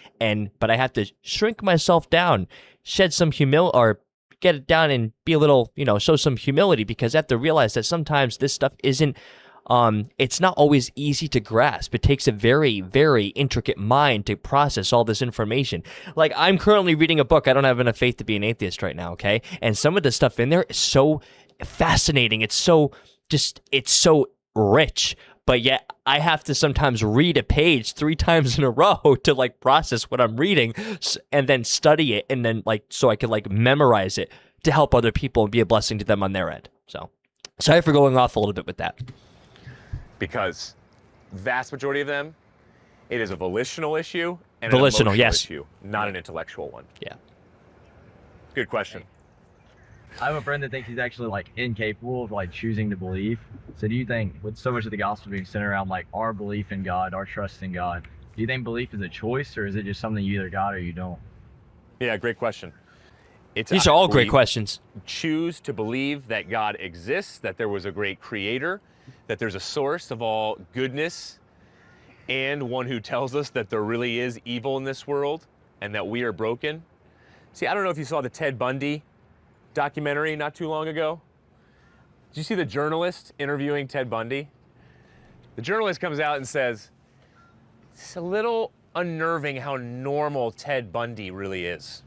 but I have to shrink myself down, shed some humility, or get it down and be a little, show some humility, because I have to realize that sometimes this stuff isn't it's not always easy to grasp. It takes a very, very intricate mind to process all this information. Like, I'm currently reading a book. I don't have enough faith to be an atheist right now, okay? And some of the stuff in there is so fascinating. It's so rich. But yet, I have to sometimes read a page 3 times in a row to, process what I'm reading, and then study it, and then, so I can, memorize it to help other people and be a blessing to them on their end. So, sorry for going off a little bit with that. Because vast majority of them, it is a volitional issue and volitional, an emotional yes. issue, not an intellectual one. Yeah. Good question. I have a friend that thinks he's actually incapable of choosing to believe. So do you think, with so much of the gospel being centered around our belief in God, our trust in God, do you think belief is a choice, or is it just something you either got or you don't? Yeah, great question. These are all great questions. Choose to believe that God exists, that there was a great creator, that there's a source of all goodness, and one who tells us that there really is evil in this world and that we are broken. See, I don't know if you saw the Ted Bundy documentary not too long ago. Did you see the journalist interviewing Ted Bundy? The journalist comes out and says, it's a little unnerving how normal Ted Bundy really is.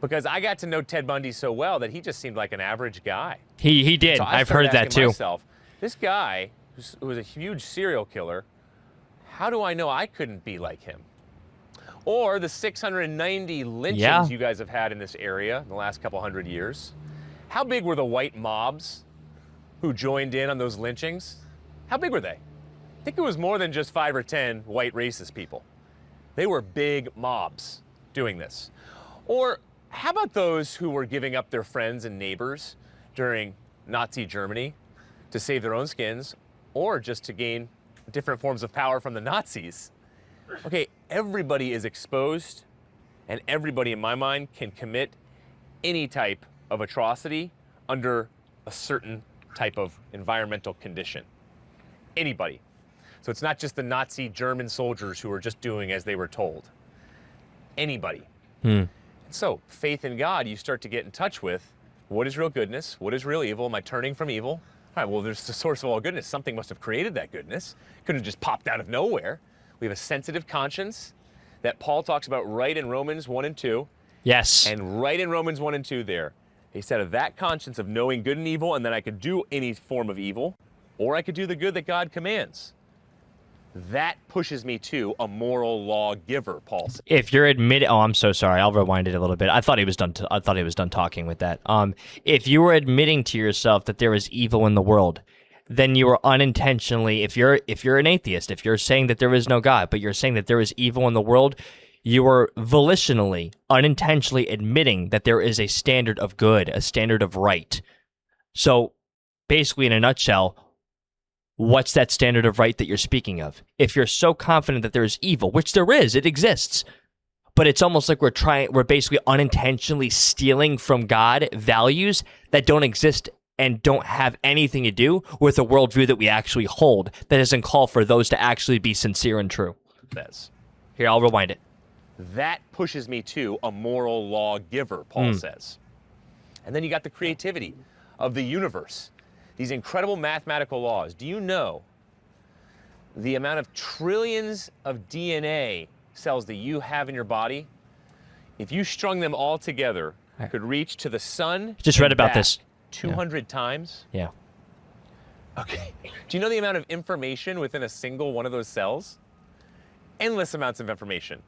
Because I got to know Ted Bundy so well that he just seemed like an average guy. He did. So I've heard that too. Myself, this guy who was a huge serial killer, how do I know I couldn't be like him? Or the 690 lynchings you guys have had in this area in the last couple hundred years. How big were the white mobs who joined in on those lynchings? How big were they? I think it was more than just 5 or 10 white racist people. They were big mobs doing this. Or how about those who were giving up their friends and neighbors during Nazi Germany to save their own skins, or just to gain different forms of power from the Nazis? Okay, everybody is exposed, and everybody, in my mind, can commit any type of atrocity under a certain type of environmental condition. Anybody. So it's not just the Nazi German soldiers who are just doing as they were told. Anybody. So, faith in God, you start to get in touch with what is real goodness, what is real evil, am I turning from evil? All right, well, there's the source of all goodness. Something must have created that goodness. Couldn't have just popped out of nowhere. We have a sensitive conscience that Paul talks about right in Romans 1 and 2. Yes. And right in Romans 1 and 2 there, he said of that conscience of knowing good and evil, and then I could do any form of evil, or I could do the good that God commands. That pushes me to a moral lawgiver, Paul says. If you're admitting, oh, I'm so sorry. I'll rewind it a little bit. I thought he was done. I thought he was done talking with that. If you were admitting to yourself that there is evil in the world, then you are unintentionally. If you're an atheist, if you're saying that there is no God, but you're saying that there is evil in the world, you are volitionally, unintentionally admitting that there is a standard of good, a standard of right. So, basically, in a nutshell, what's that standard of right that you're speaking of? If you're so confident that there is evil, which there is, it exists, but it's almost like we're basically unintentionally stealing from God values that don't exist and don't have anything to do with a worldview that we actually hold that doesn't call for those to actually be sincere and true. Says. Here, I'll rewind it. That pushes me to a moral lawgiver, Paul says. And then you got the creativity of the universe. These incredible mathematical laws. Do you know the amount of trillions of DNA cells that you have in your body? If you strung them all together, could reach to the sun. Just read about this. 200 times? Yeah. Okay. Do you know the amount of information within a single one of those cells? Endless amounts of information.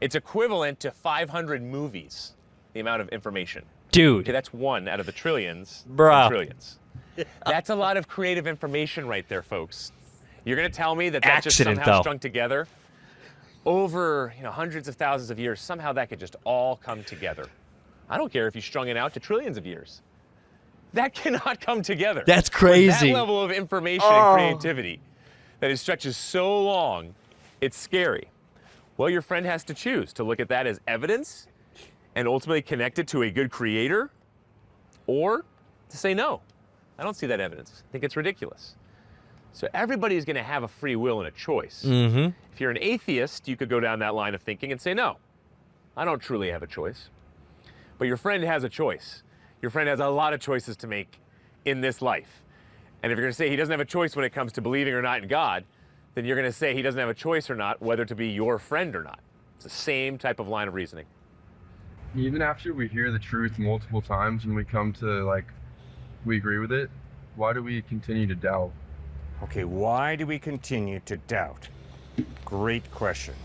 It's equivalent to 500 movies, the amount of information. Dude. Okay, that's one out of the trillions. Bruh. And trillions. That's a lot of creative information right there, folks. You're going to tell me that that just somehow strung together over hundreds of thousands of years, somehow that could just all come together. I don't care if you strung it out to trillions of years. That cannot come together. That's crazy. With that level of information and creativity that it stretches so long, it's scary. Well, your friend has to choose to look at that as evidence and ultimately connect it to a good creator, or to say no. I don't see that evidence. I think it's ridiculous. So everybody's going to have a free will and a choice. Mm-hmm. If you're an atheist, you could go down that line of thinking and say, no, I don't truly have a choice. But your friend has a choice. Your friend has a lot of choices to make in this life. And if you're going to say he doesn't have a choice when it comes to believing or not in God, then you're going to say he doesn't have a choice or not whether to be your friend or not. It's the same type of line of reasoning. Even after we hear the truth multiple times and we come to, we agree with it, why do we continue to doubt? Okay, why do we continue to doubt? Great question.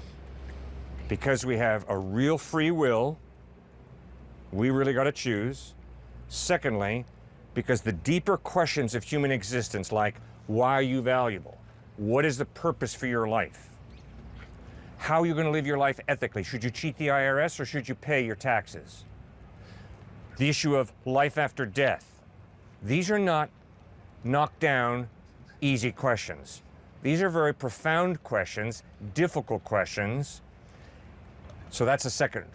Because we have a real free will, we really got to choose. Secondly, because the deeper questions of human existence, like why are you valuable? What is the purpose for your life? How are you going to live your life ethically? Should you cheat the IRS or should you pay your taxes? The issue of life after death. These are not knocked down, easy questions. These are very profound questions, difficult questions. So that's the second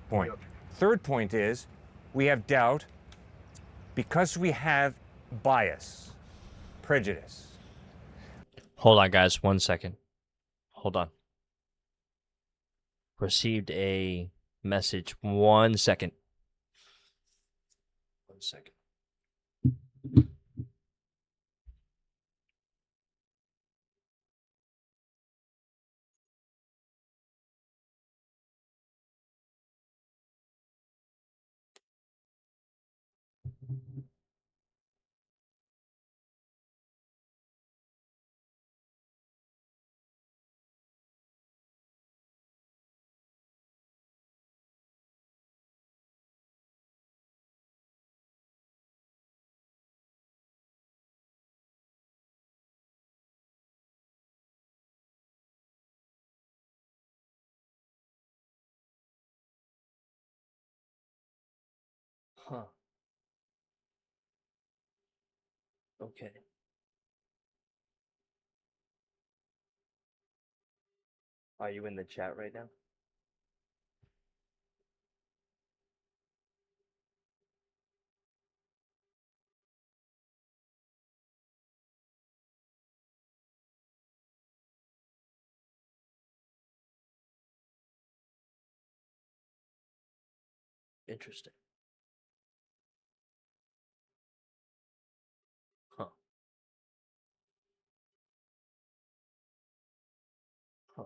point. Third point is we have doubt because we have bias, prejudice. Hold on, guys. 1 second. Hold on. Received a message. 1 second. 1 second. Huh. Okay. Are you in the chat right now? Interesting. Huh. Huh.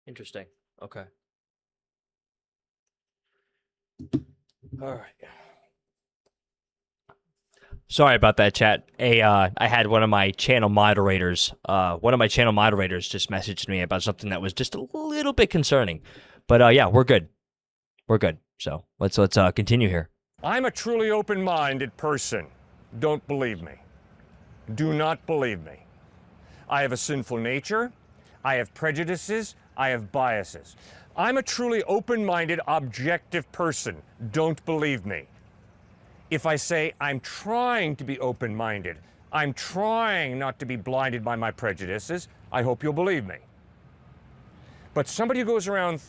Interesting. Okay. All right. Sorry about that, chat. I had one of my channel moderators just messaged me about something that was just a little bit concerning. But yeah, we're good. We're good. So let's continue here. I'm a truly open-minded person. Don't believe me. Do not believe me. I have a sinful nature. I have prejudices. I have biases. I'm a truly open-minded, objective person. Don't believe me. If I say I'm trying to be open-minded, I'm trying not to be blinded by my prejudices, I hope you'll believe me. But somebody who goes around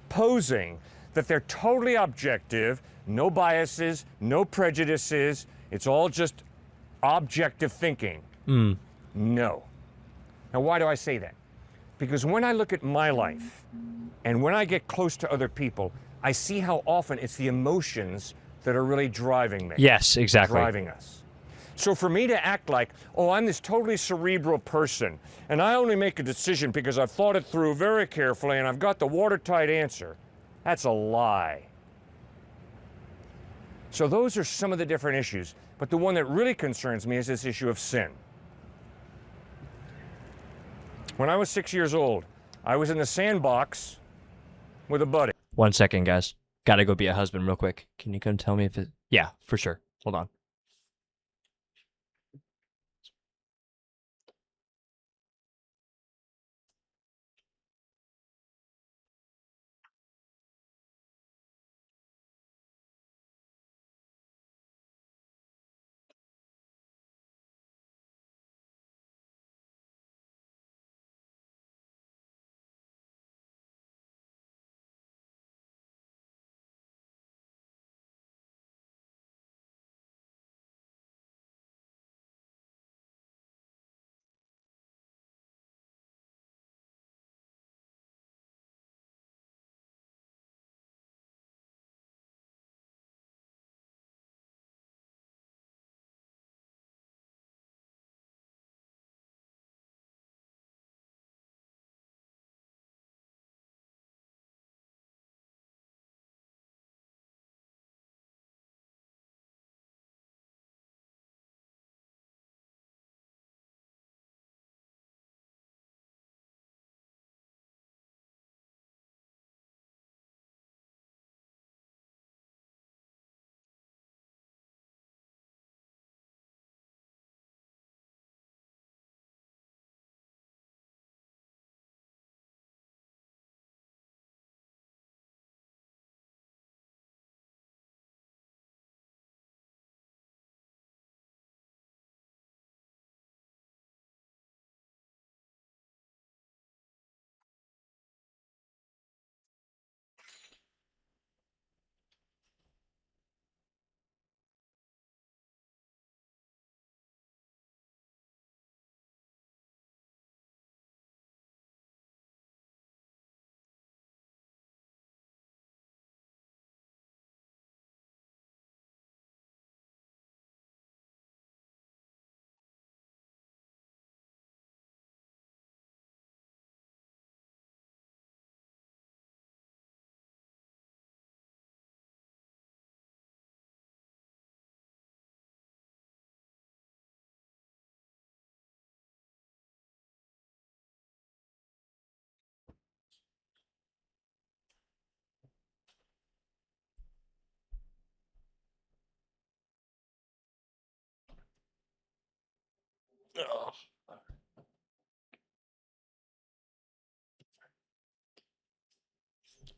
posing that they're totally objective, no biases, no prejudices, it's all just objective thinking. No. Now, why do I say that? Because when I look at my life and when I get close to other people, I see how often it's the emotions that are really driving me. Yes, exactly. Driving us. So for me to act like, oh, I'm this totally cerebral person, and I only make a decision because I've thought it through very carefully and I've got the watertight answer, that's a lie. So those are some of the different issues. But the one that really concerns me is this issue of sin. When I was 6 years old, I was in the sandbox with a buddy. 1 second, guys. Gotta go be a husband real quick. Can you come tell me if it... Yeah, for sure. Hold on.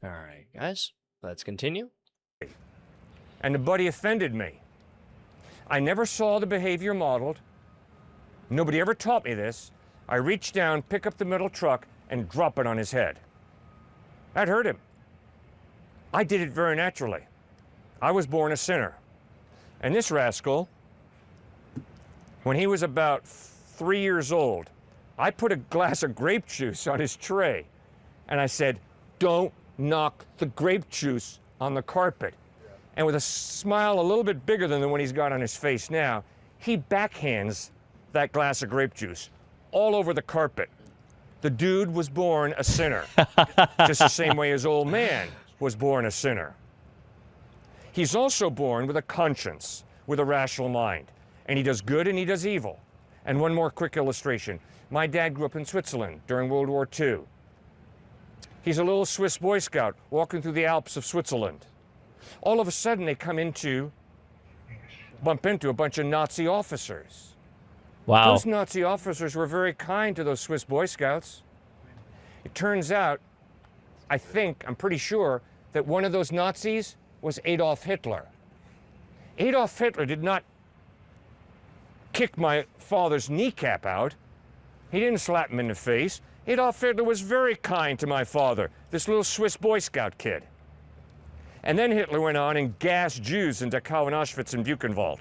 All right, guys. Let's continue. And the buddy offended me. I never saw the behavior modeled. Nobody ever taught me this. I reach down, pick up the metal truck, and drop it on his head. That hurt him. I did it very naturally. I was born a sinner. And this rascal, when he was about 3 years old, I put a glass of grape juice on his tray. And I said, don't knock the grape juice on the carpet. And with a smile a little bit bigger than the one he's got on his face now, he backhands that glass of grape juice all over the carpet. The dude was born a sinner, just the same way his old man was born a sinner. He's also born with a conscience, with a rational mind, and he does good and he does evil. And one more quick illustration. My dad grew up in Switzerland during World War II. He's a little Swiss Boy Scout walking through the Alps of Switzerland. All of a sudden they bump into a bunch of Nazi officers. Wow. Those Nazi officers were very kind to those Swiss Boy Scouts. It turns out, I'm pretty sure, that one of those Nazis was Adolf Hitler. Adolf Hitler did not kick my father's kneecap out. He didn't slap him in the face. Adolf Hitler was very kind to my father, this little Swiss Boy Scout kid. And then Hitler went on and gassed Jews into Dachau and Auschwitz and Buchenwald.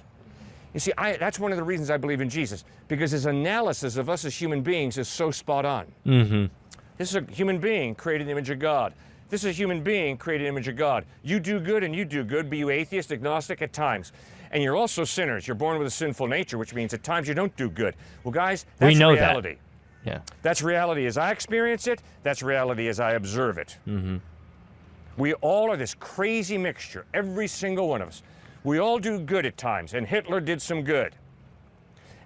You see, that's one of the reasons I believe in Jesus, because his analysis of us as human beings is so spot on. Mm-hmm. This is a human being created in the image of God. This is a human being created in the image of God. You do good and you do good, be you atheist, agnostic at times. And you're also sinners. You're born with a sinful nature, which means at times you don't do good. Well, guys, that's we know reality. That. Yeah. That's reality as I experience it. That's reality as I observe it. Mm-hmm. We all are this crazy mixture, every single one of us. We all do good at times, and Hitler did some good.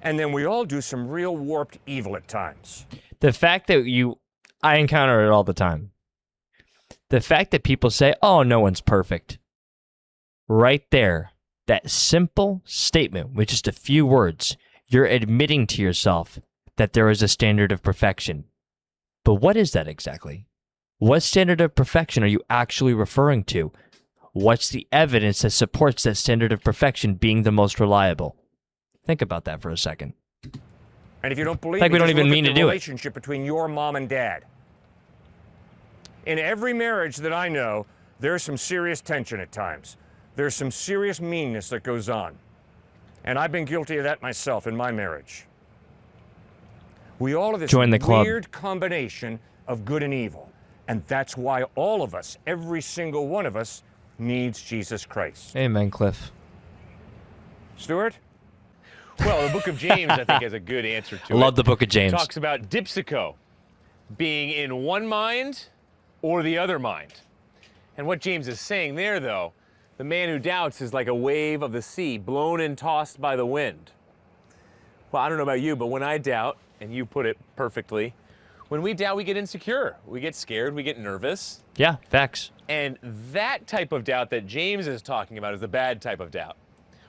And then we all do some real warped evil at times. The fact that I encounter it all the time. The fact that people say, oh, no one's perfect. Right there, that simple statement with just a few words, you're admitting to yourself that there is a standard of perfection. But what is that exactly? What standard of perfection are you actually referring to? What's the evidence that supports that standard of perfection being the most reliable? Think about that for a second. And if you don't believe like me, we don't just even look mean at to the do it. relationship between your mom and dad. In every marriage that I know, there's some serious tension at times. There's some serious meanness that goes on. And I've been guilty of that myself in my marriage. We all have this Join the club. weird combination of good and evil. And that's why all of us, every single one of us, needs Jesus Christ. Amen, Cliff. Stuart? Well, the book of James, I think, has a good answer to it. I love the book of James. It talks about dipsico, being in one mind or the other mind. And what James is saying there, though, the man who doubts is like a wave of the sea, blown and tossed by the wind. Well, I don't know about you, but when I doubt, and you put it perfectly, when we doubt, we get insecure. We get scared, we get nervous. Yeah, facts. And that type of doubt that James is talking about is the bad type of doubt.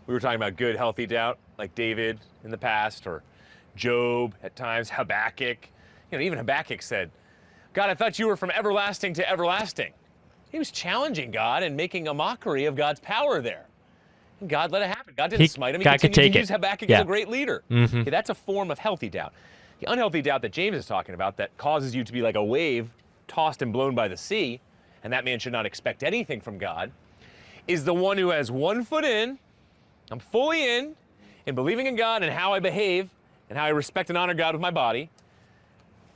We were talking about good, healthy doubt, like David in the past, or Job at times, Habakkuk. Even Habakkuk said, God, I thought you were from everlasting to everlasting. He was challenging God and making a mockery of God's power there. And God let it happen. God didn't smite him. He God could continued take to it. use Habakkuk Yeah. as a great leader. Mm-hmm. Okay, that's a form of healthy doubt. The unhealthy doubt that James is talking about that causes you to be like a wave tossed and blown by the sea, and that man should not expect anything from God, is the one who has one foot in, I'm fully in believing in God and how I behave and how I respect and honor God with my body,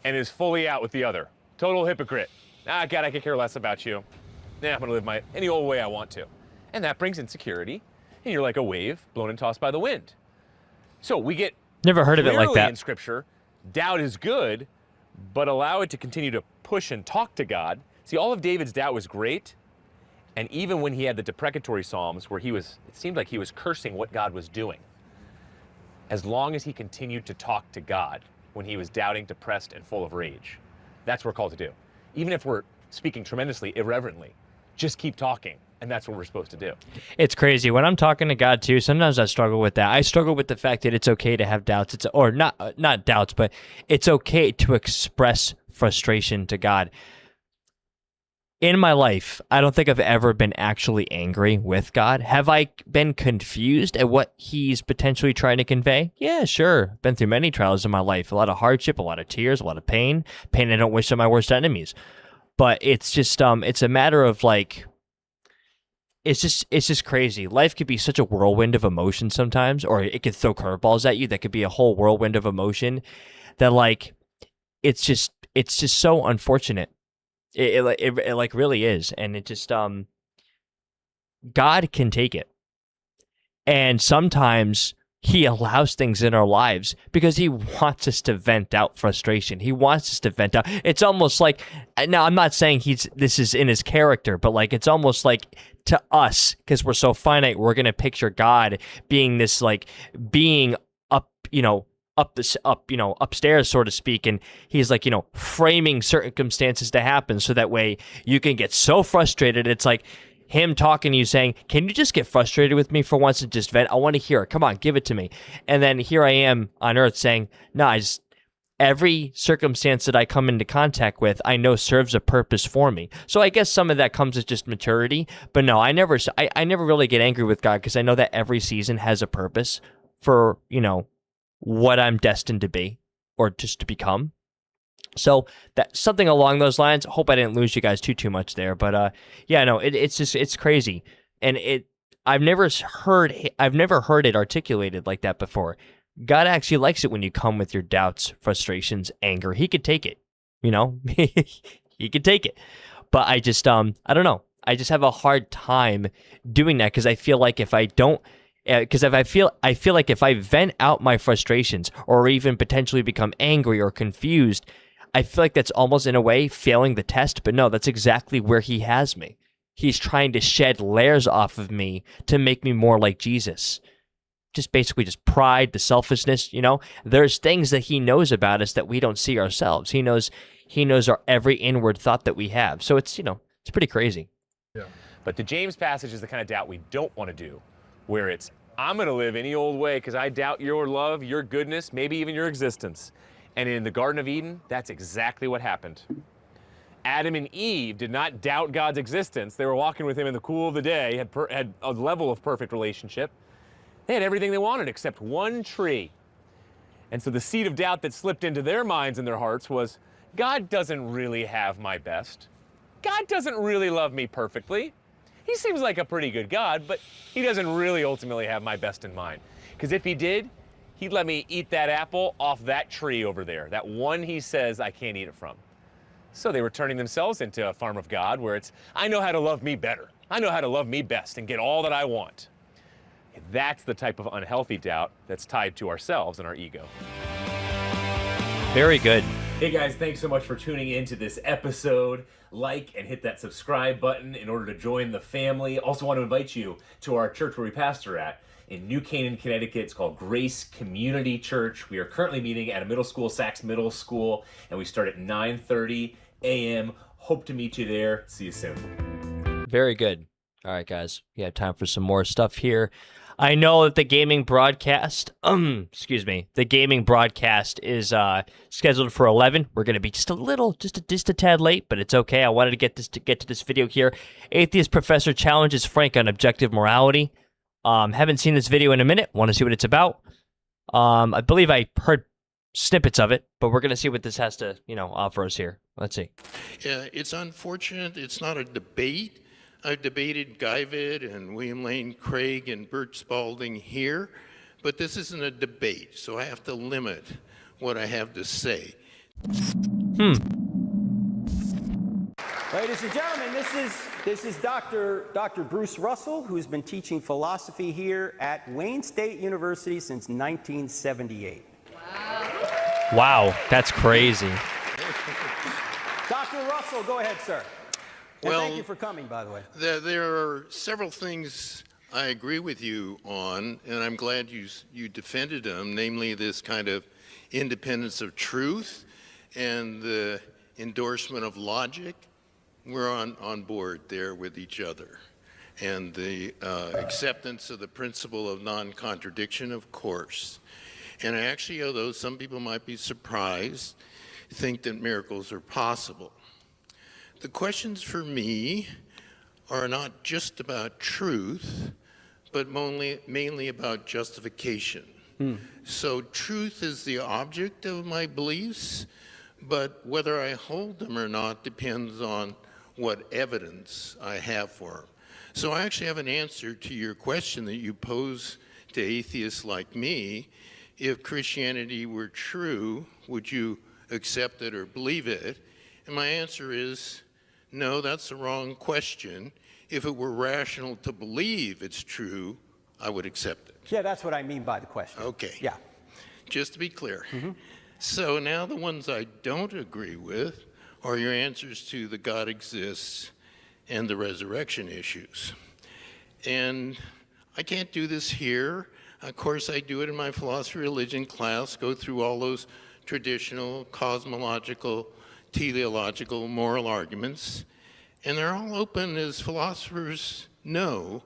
and is fully out with the other. Total hypocrite. God, I could care less about you. I'm gonna live any old way I want to. And that brings insecurity, and you're like a wave blown and tossed by the wind. So we get Never heard of it like clearly that. in Scripture, doubt is good, but allow it to continue to push and talk to God. See, all of David's doubt was great, and even when he had the deprecatory psalms where it seemed like he was cursing what God was doing, as long as he continued to talk to God when he was doubting, depressed, and full of rage. That's what we're called to do. Even if we're speaking tremendously irreverently, just keep talking, and that's what we're supposed to do. It's crazy. When I'm talking to God, too, sometimes I struggle with that. I struggle with the fact that it's okay to have doubts. Or not doubts, but it's okay to express frustration to God. In my life, I don't think I've ever been actually angry with God. Have I been confused at what he's potentially trying to convey? Yeah, sure. Been through many trials in my life. A lot of hardship, a lot of tears, a lot of pain. Pain I don't wish on my worst enemies. But it's just, it's a matter of like, it's just crazy. Life could be such a whirlwind of emotion sometimes, or it could throw curveballs at you. That could be a whole whirlwind of emotion that like, it's just so unfortunate. It like really is. And it just, God can take it. And sometimes he allows things in our lives because he wants us to vent out frustration. He wants us to vent out. It's almost like, now I'm not saying this is in his character, but like it's almost like to us, because we're so finite, we're going to picture God being this like being up, upstairs, so to speak, and he's like, framing circumstances to happen so that way you can get so frustrated. It's like him talking to you saying, can you just get frustrated with me for once and just vent? I want to hear it. Come on, give it to me. And then here I am on earth saying, no, every circumstance that I come into contact with, I know serves a purpose for me. So I guess some of that comes as just maturity. But no, I never really get angry with God because I know that every season has a purpose for, what I'm destined to be or just to become. So that something along those lines. Hope I didn't lose you guys too much there, but it's crazy, and I've never heard it articulated like that before. God actually likes it when you come with your doubts, frustrations, anger. He could take it, he could take it, but I just I don't know. I just have a hard time doing that because I feel like if I don't. Because I feel like if I vent out my frustrations or even potentially become angry or confused, I feel like that's almost in a way failing the test, but no, that's exactly where he has me. He's trying to shed layers off of me to make me more like Jesus. Just basically just pride, the selfishness, There's things that he knows about us that we don't see ourselves. He knows our every inward thought that we have. So it's pretty crazy. Yeah. But the James passage is the kind of doubt we don't want to do, where it's, I'm going to live any old way because I doubt your love, your goodness, maybe even your existence. And in the Garden of Eden, that's exactly what happened. Adam and Eve did not doubt God's existence. They were walking with him in the cool of the day, had a level of perfect relationship. They had everything they wanted except one tree. And so the seed of doubt that slipped into their minds and their hearts was, God doesn't really have my best. God doesn't really love me perfectly. He seems like a pretty good God, but he doesn't really ultimately have my best in mind. Because if he did, he'd let me eat that apple off that tree over there, that one he says I can't eat it from. So they were turning themselves into a farm of God where it's, I know how to love me better. I know how to love me best and get all that I want. That's the type of unhealthy doubt that's tied to ourselves and our ego. Very good. Hey guys, thanks so much for tuning in to this episode. Like and hit that subscribe button in order to join the family. Also want to invite you to our church where we pastor at in New Canaan, Connecticut. It's called Grace Community Church. We are currently meeting at a middle school, Sachs Middle School, and we start at 9:30 a.m. Hope to meet you there. See you soon. Very good. All right, guys. We have time for some more stuff here. I know that the gaming broadcast, the gaming broadcast is scheduled for 11. We're going to be just a tad late, but it's okay. I wanted to get to this video here. Atheist Professor challenges Frank on objective morality. Haven't seen this video in a minute. Want to see what it's about. I believe I heard snippets of it, but we're going to see what this has to, offer us here. Let's see. Yeah, it's unfortunate. It's not a debate. I've debated Guyvid and William Lane Craig and Bert Spalding here, but this isn't a debate, so I have to limit what I have to say. Ladies and gentlemen, this is Dr. Bruce Russell, who's been teaching philosophy here at Wayne State University since 1978. Wow, that's crazy. Dr. Russell, go ahead, sir. And Well, thank you for coming, by the way. There are several things I agree with you on, and I'm glad you defended them, namely this kind of independence of truth and the endorsement of logic. We're on board there with each other. And the acceptance of the principle of non-contradiction, of course. And actually, although some people might be surprised, think that miracles are possible. The questions for me are not just about truth, but mainly about justification. So truth is the object of my beliefs, but whether I hold them or not depends on what evidence I have for them. So I actually have an answer to your question that you pose to atheists like me. If Christianity were true, would you accept it or believe it? And my answer is, no, that's the wrong question. If it were rational to believe it's true, I would accept it. Yeah, that's what I mean by the question. Okay. Yeah. Just to be clear. So now the ones I don't agree with are your answers to the God exists and the resurrection issues. And I can't do this here. Of course, I do it in my philosophy religion class, go through all those traditional, cosmological, teleological, moral arguments. And they're all open, as philosophers know,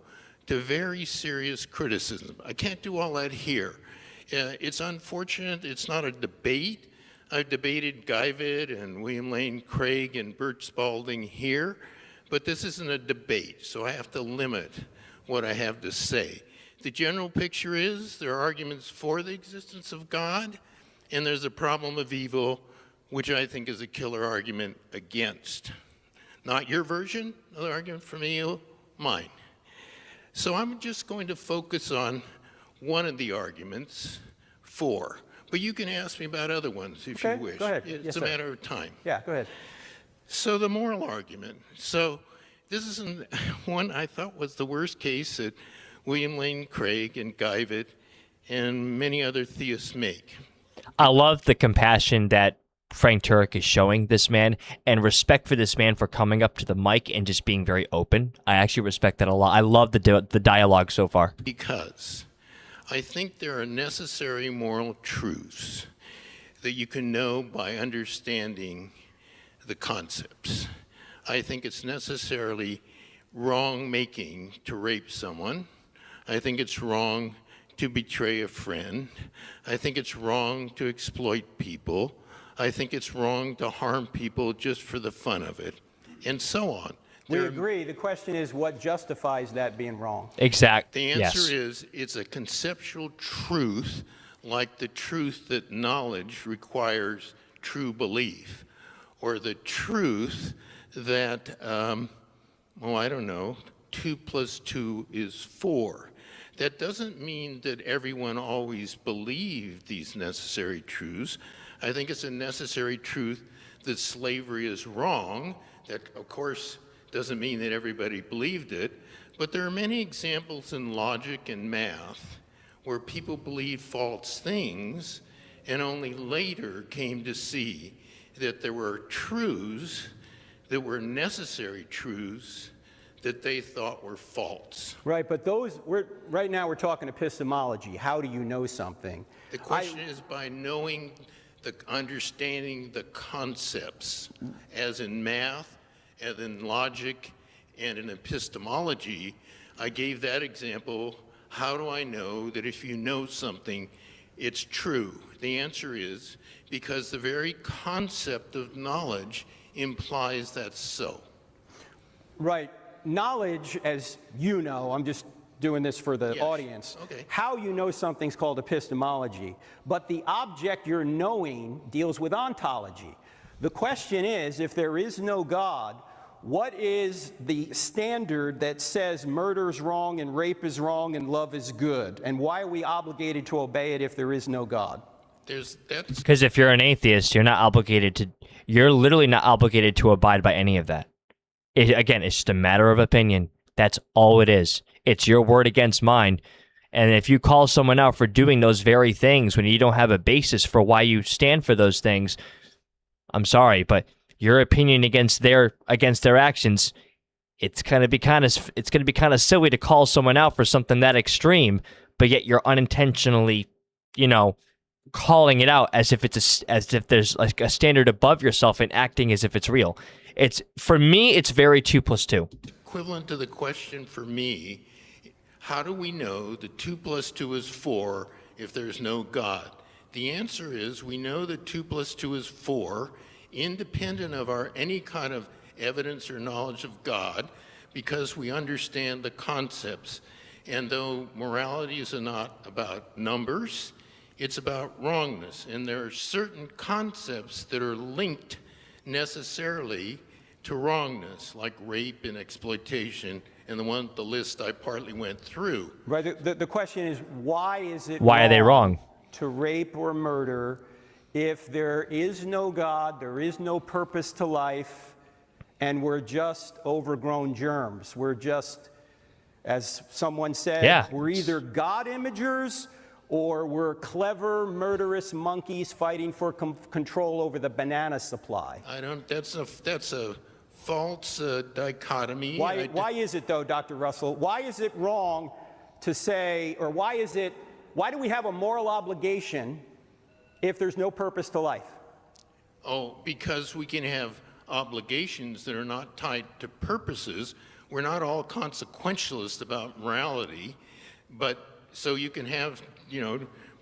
to very serious criticism. I can't do all that here. It's unfortunate, it's not a debate. I've debated Guyvid and William Lane Craig and Bert Spalding here, but this isn't a debate, so I have to limit what I have to say. The general picture is there are arguments for the existence of God, and there's a problem of evil, which I think is a killer argument against. Not your version of the argument from you, mine. So I'm just going to focus on one of the arguments for, but you can ask me about other ones if you wish. Go ahead. It's Yes, a sir. matter of time. Yeah, go ahead. So the moral argument. So this is one I thought was the worst case that William Lane Craig and Guyvid and many other theists make. I love the compassion that Frank Turek is showing this man, and respect for this man for coming up to the mic and just being very open. I actually respect that a lot. I love the dialogue so far. Because I think there are necessary moral truths that you can know by understanding the concepts. I think it's necessarily wrong-making to rape someone. I think it's wrong to betray a friend. I think it's wrong to exploit people. I think it's wrong to harm people just for the fun of it, and so on. We agree. The question is what justifies that being wrong? Exactly. The answer is it's a conceptual truth, like the truth that knowledge requires true belief, or the truth that, I don't know, 2 + 2 is 4. That doesn't mean that everyone always believed these necessary truths. I think it's a necessary truth that slavery is wrong. That, of course, doesn't mean that everybody believed it, but there are many examples in logic and math where people believed false things and only later came to see that there were truths that were necessary truths that they thought were false. Right, but right now we're talking epistemology. How do you know something? The question is by knowing, understanding the concepts, as in math, as in logic, and in epistemology. I gave that example. How do I know that if you know something, it's true? The answer is because the very concept of knowledge implies that's so. Right. Knowledge, as you know, I'm just doing this for the audience. Okay. How you know something's called epistemology, but the object you're knowing deals with ontology. The question is, if there is no God, what is the standard that says murder is wrong and rape is wrong and love is good? And why are we obligated to obey it if there is no God? Because if you're an atheist, you're literally not obligated to abide by any of that. Again, it's just a matter of opinion. That's all it is. It's your word against mine. And if you call someone out for doing those very things when you don't have a basis for why you stand for those things, I'm sorry, but your opinion against their actions, it's going to be kind of silly to call someone out for something that extreme, but yet you're unintentionally, calling it out as if there's like a standard above yourself and acting as if it's real. For me, it's very 2 + 2. Equivalent to the question for me, how do we know that 2 + 2 is 4 if there's no God? The answer is we know that 2 + 2 is 4, independent of any kind of evidence or knowledge of God, because we understand the concepts. And though morality is not about numbers, it's about wrongness. And there are certain concepts that are linked necessarily to wrongness, like rape and exploitation, and the list I partly went through. Right. The question is, why is it Why are they wrong? To rape or murder if there is no God, there is no purpose to life, and we're just overgrown germs? As someone said, Yeah. we're either God imagers or we're clever, murderous monkeys fighting for control over the banana supply. That's a false dichotomy. Why is it, though, Dr. Russell? Why is it wrong to say, or why do we have a moral obligation if there's no purpose to life? Oh, because we can have obligations that are not tied to purposes. We're not all consequentialist about morality, but so you can have,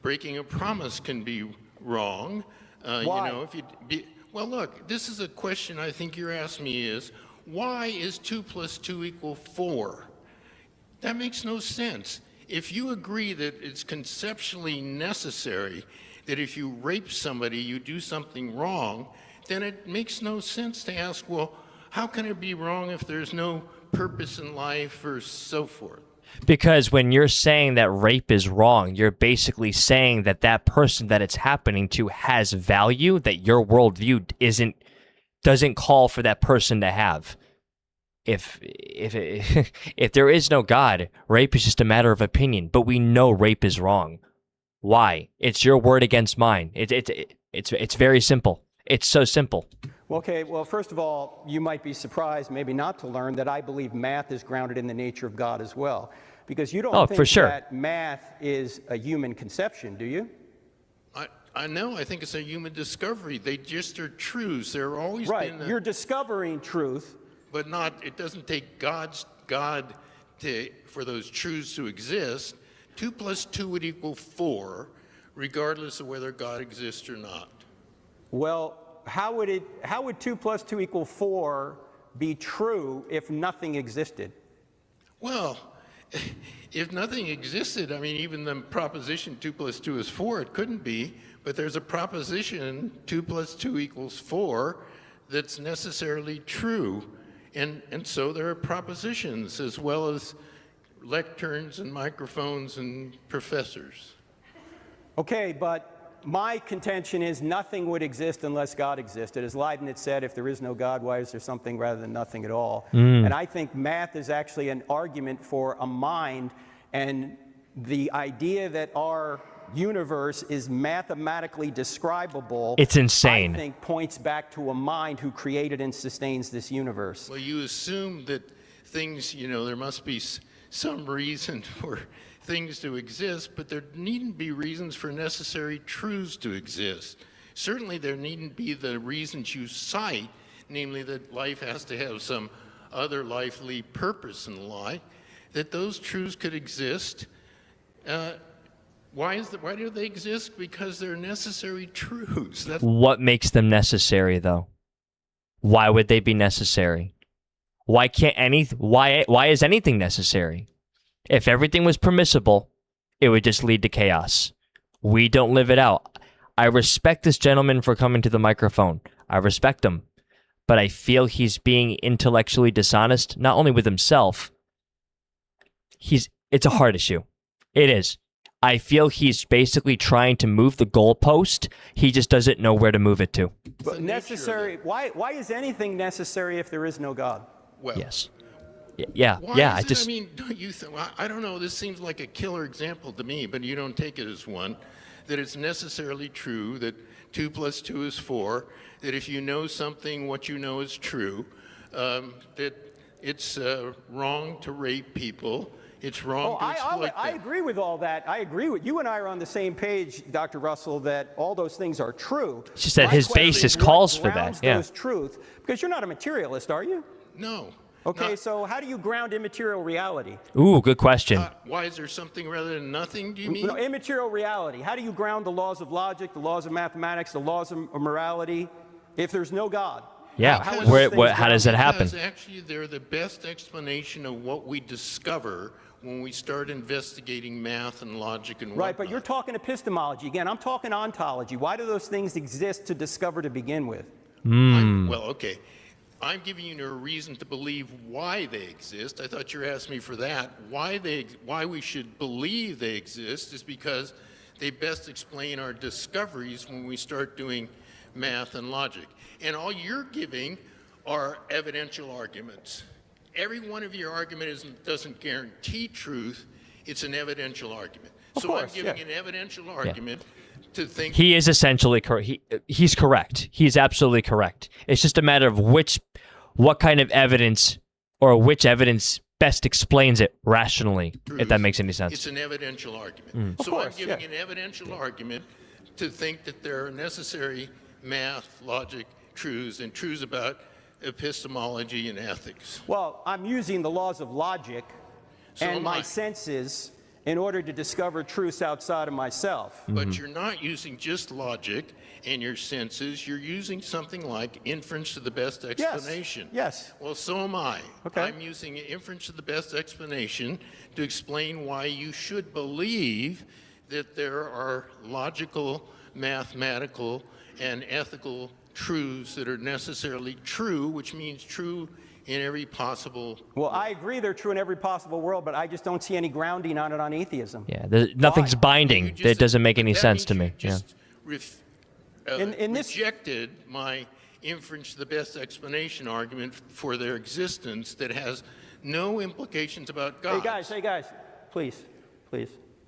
breaking a promise can be wrong. Why? Well, look, this is a question I think you're asking me is, why is 2 + 2 = 4? That makes no sense. If you agree that it's conceptually necessary that if you rape somebody, you do something wrong, then it makes no sense to ask, well, how can it be wrong if there's no purpose in life or so forth? Because when you're saying that rape is wrong, you're basically saying that that person that it's happening to has value that your worldview doesn't call for that person to have. If there is no God, rape is just a matter of opinion. But we know rape is wrong. Why? It's your word against mine. It's very simple. It's so simple. Okay, well, first of all, you might be surprised, maybe not to learn, that I believe math is grounded in the nature of God as well. Because you don't think for sure. that math is a human conception, do you? I know, I think it's a human discovery. They just are truths. There are always Right, been you're discovering truth. but it doesn't take God for those truths to exist. 2 + 2 would = 4, regardless of whether God exists or not. Well, how would 2 + 2 = 4 be true if nothing existed? Well, if nothing existed, I mean, even the proposition 2 + 2 = 4, it couldn't be, but there's a proposition 2 + 2 = 4 that's necessarily true. And so there are propositions as well as lecterns and microphones and professors. Okay, but my contention is nothing would exist unless God existed. As Leibniz said, if there is no God, why is there something rather than nothing at all? And I think math is actually an argument for a mind, and the idea that our universe is mathematically describable, It's insane. I think points back to a mind who created and sustains this universe. Well, you assume that things, there must be some reason for things to exist, but there needn't be reasons for necessary truths to exist. Certainly there needn't be the reasons you cite, namely that life has to have some other lively purpose in life, that those truths could exist. Why do they exist? Because they're necessary truths. What makes them necessary, though? Why would they be necessary? Why is anything necessary? If everything was permissible, it would just lead to chaos. We don't live it out. I respect this gentleman for coming to the microphone. I respect him. But I feel he's being intellectually dishonest, not only with himself. It's a hard issue. It is. I feel he's basically trying to move the goalpost. He just doesn't know where to move it to. But necessary, why is anything necessary if there is no God? Well, Yes. Yeah. why Yeah. is it? I mean, don't you think? I don't know. This seems like a killer example to me, but you don't take it as one. That it's necessarily true that 2 + 2 = 4. That if you know something, what you know is true. That it's wrong to rape people. It's wrong to exploit I them. agree with all that. I agree with you, and I are on the same page, Dr. Russell, that all those things are true. She said My his question basis is what calls for that, grounds yeah. those truth, because you're not a materialist, are you? No. Okay, Not- so how do you ground immaterial reality? Ooh, good question. Why is there something rather than nothing, do you mean? No, immaterial reality. How do you ground the laws of logic, the laws of mathematics, the laws of morality, if there's no God? Yeah. How are those things How does it happen? Because actually they're the best explanation of what we discover when we start investigating math and logic and Right, but whatnot. you're talking epistemology. Again, I'm talking ontology. Why do those things exist to discover to begin with? Well, okay. I'm giving you a reason to believe why they exist. I thought you were asking me for that. Why we should believe they exist is because they best explain our discoveries when we start doing math and logic. And all you're giving are evidential arguments. every one of your arguments doesn't guarantee truth. It's an evidential argument. Of So course, I'm giving yeah. an evidential argument to think. He is essentially correct. He's correct. He's absolutely correct. It's just a matter of what kind of evidence, or which evidence best explains it rationally, if that makes any sense. It's an evidential argument. So course, I'm giving an evidential argument to think that there are necessary math, logic, truths, and truths about epistemology and ethics. Well, I'm using the laws of logic So and am my I. senses in order to discover truths outside of myself. But you're not using just logic and your senses. You're using something like inference to the best explanation. Yes. Well, so am I. Okay. I'm using inference to the best explanation to explain why you should believe that there are logical, mathematical, and ethical truths that are necessarily true, which means true in every possible. Well, I agree they're true in every possible world, but I just don't see any grounding on it on atheism. Yeah, nothing's You binding. just- That doesn't make but any that sense means to you me. Yeah. just In this- rejected my inference to the best explanation argument for their existence that has no implications about God. Hey guys, please.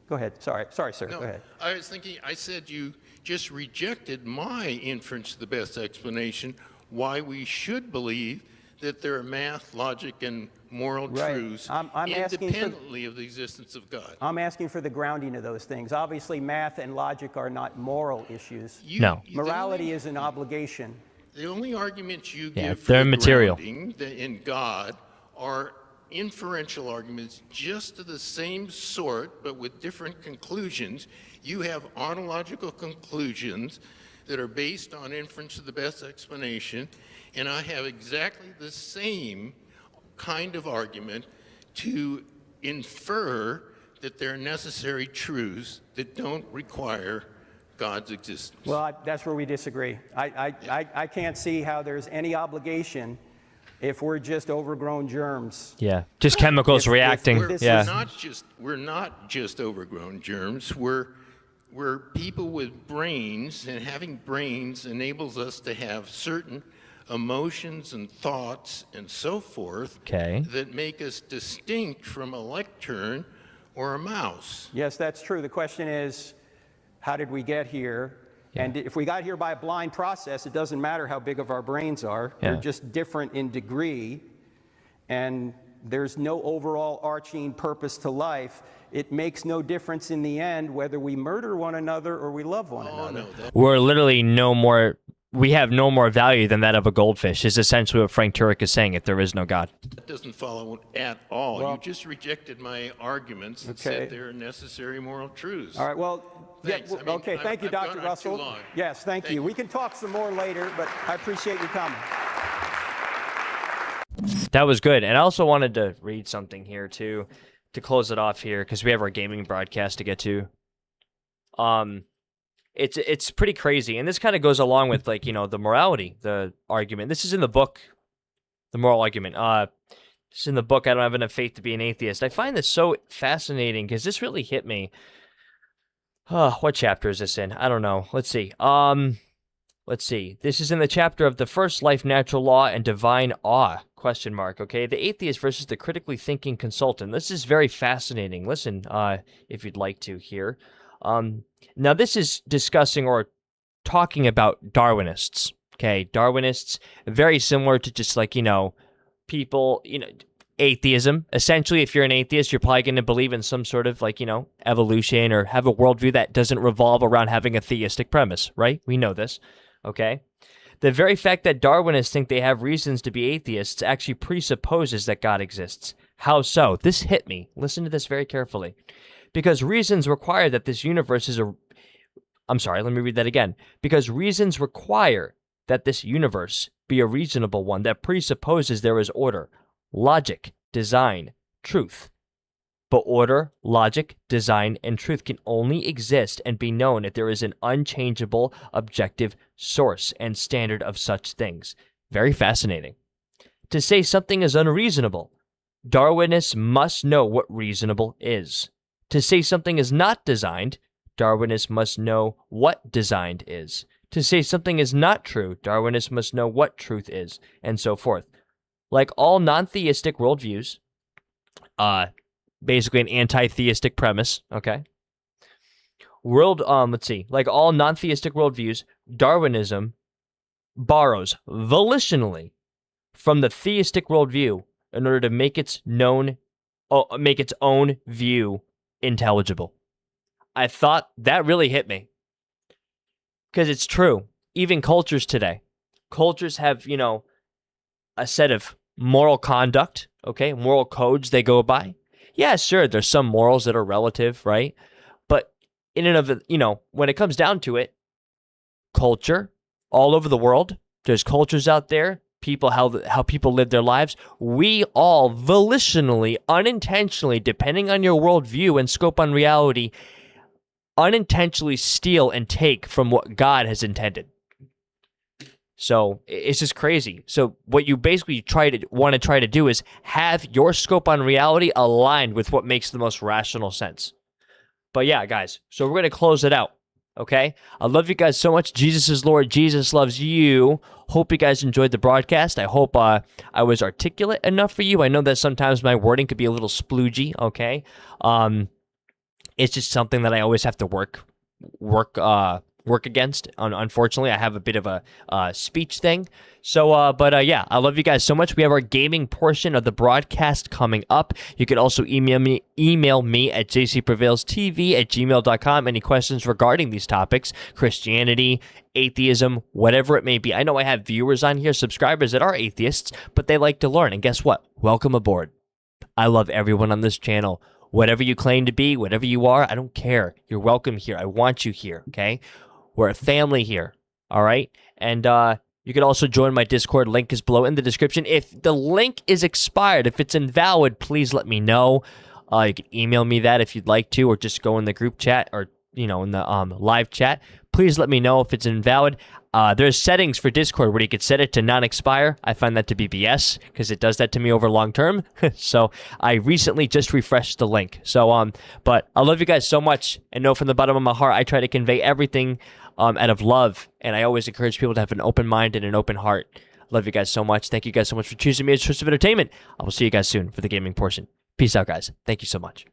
Go ahead. Sorry, sir. No, Go ahead. I was thinking, I said you just rejected my inference to the best explanation why we should believe that there are math, logic, and moral Right. truths I'm asking for- independently of the existence of God. I'm asking for the grounding of those things. Obviously, math and logic are not moral issues. No. Morality is an obligation. The only arguments you Yeah, give for they're the material. grounding in God are inferential arguments just of the same sort, but with different conclusions. You have ontological conclusions that are based on inference to the best explanation, and I have exactly the same kind of argument to infer that there are necessary truths that don't require God's existence. Well, that's where we disagree. I can't see how there's any obligation if we're just overgrown germs. Yeah, just chemicals reacting. We're Yeah. we're not just overgrown germs. We're people with brains, and having brains enables us to have certain emotions and thoughts and so forth Okay. that make us distinct from a lectern or a mouse. Yes, that's true. The question is, how did we get here? And if we got here by a blind process, it doesn't matter how big of our brains are. Yeah. They're just different in degree, and there's no overall arching purpose to life. It makes no difference in the end whether we murder one another or we love one Oh, another. no, that, We're literally we have no more value than that of a goldfish, is essentially what Frank Turek is saying, if there is no God. that doesn't follow at all. Well- You just rejected my arguments that Okay. said there are necessary moral truths. All right, well, Thanks. I mean, okay, thank you, I've Dr. gone on too Russell. long. Yes, thank Thank you. you. We can talk some more later, but I appreciate you coming. That was good. And I also wanted to read something here, too, to close it off here, because we have our gaming broadcast to get to. It's pretty crazy. And this kind of goes along with, like, the morality, the argument. This is in the book, the moral argument. This is in the book, I Don't Have Enough Faith to Be an Atheist. I find this so fascinating, because this really hit me. What chapter is this in? I don't know. Let's see. This is in the chapter of the first life, natural law, and divine awe, ? Okay, the atheist versus the critically thinking consultant. This is very fascinating. Listen, if you'd like to hear. Now, this is discussing or talking about Darwinists. Okay, Darwinists, very similar to just like, people, atheism. Essentially, if you're an atheist, you're probably going to believe in some sort of like, evolution or have a worldview that doesn't revolve around having a theistic premise, right? We know this, okay? The very fact that Darwinists think they have reasons to be atheists actually presupposes that God exists. How so? This hit me. Listen to this very carefully. Because reasons require that this universe is let me read that again. Because reasons require that this universe be a reasonable one that presupposes there is order, logic, design, truth. But order, logic, design, and truth can only exist and be known if there is an unchangeable, objective source and standard of such things. Very fascinating. To say something is unreasonable, Darwinists must know what reasonable is. To say something is not designed, Darwinists must know what designed is. To say something is not true, Darwinists must know what truth is, and so forth. like all non-theistic worldviews, basically an anti-theistic premise, okay? Let's see, like all non-theistic worldviews, Darwinism borrows volitionally from the theistic worldview in order to make its own view intelligible. I thought that really hit me. Because it's true. Even cultures today. Cultures have, a set of moral conduct, okay? Moral codes they go by. Yeah, sure, there's some morals that are relative, right? But in and of it, when it comes down to it, culture, all over the world, there's cultures out there, people, how people live their lives. We all volitionally, unintentionally, depending on your worldview and scope on reality, unintentionally steal and take from what God has intended. So it's just crazy. So what you basically want to try to do is have your scope on reality aligned with what makes the most rational sense. But yeah, guys, so we're going to close it out. Okay? I love you guys so much. Jesus is Lord. Jesus loves you. Hope you guys enjoyed the broadcast. I hope I was articulate enough for you. I know that sometimes my wording could be a little sploogey, okay? It's just something that I always have to work against. Unfortunately, I have a bit of a speech thing. So, yeah, I love you guys so much. We have our gaming portion of the broadcast coming up. You can also email me at jcprevailstv@gmail.com. Any questions regarding these topics, Christianity, atheism, whatever it may be. I know I have viewers on here, subscribers that are atheists, but they like to learn. And guess what? Welcome aboard. I love everyone on this channel. Whatever you claim to be, whatever you are, I don't care. You're welcome here. I want you here, okay? We're a family here, all right? And you can also join my Discord. Link is below in the description. If the link is expired, if it's invalid, please let me know. You can email me that if you'd like to, or just go in the group chat or, in the live chat. Please let me know if it's invalid. There's settings for Discord where you could set it to non-expire. I find that to be BS because it does that to me over long term. So I recently just refreshed the link. So, but I love you guys so much and know from the bottom of my heart, I try to convey everything out of love. And I always encourage people to have an open mind and an open heart. Love you guys so much. Thank you guys so much for choosing me as source of entertainment. I will see you guys soon for the gaming portion. Peace out, guys. Thank you so much.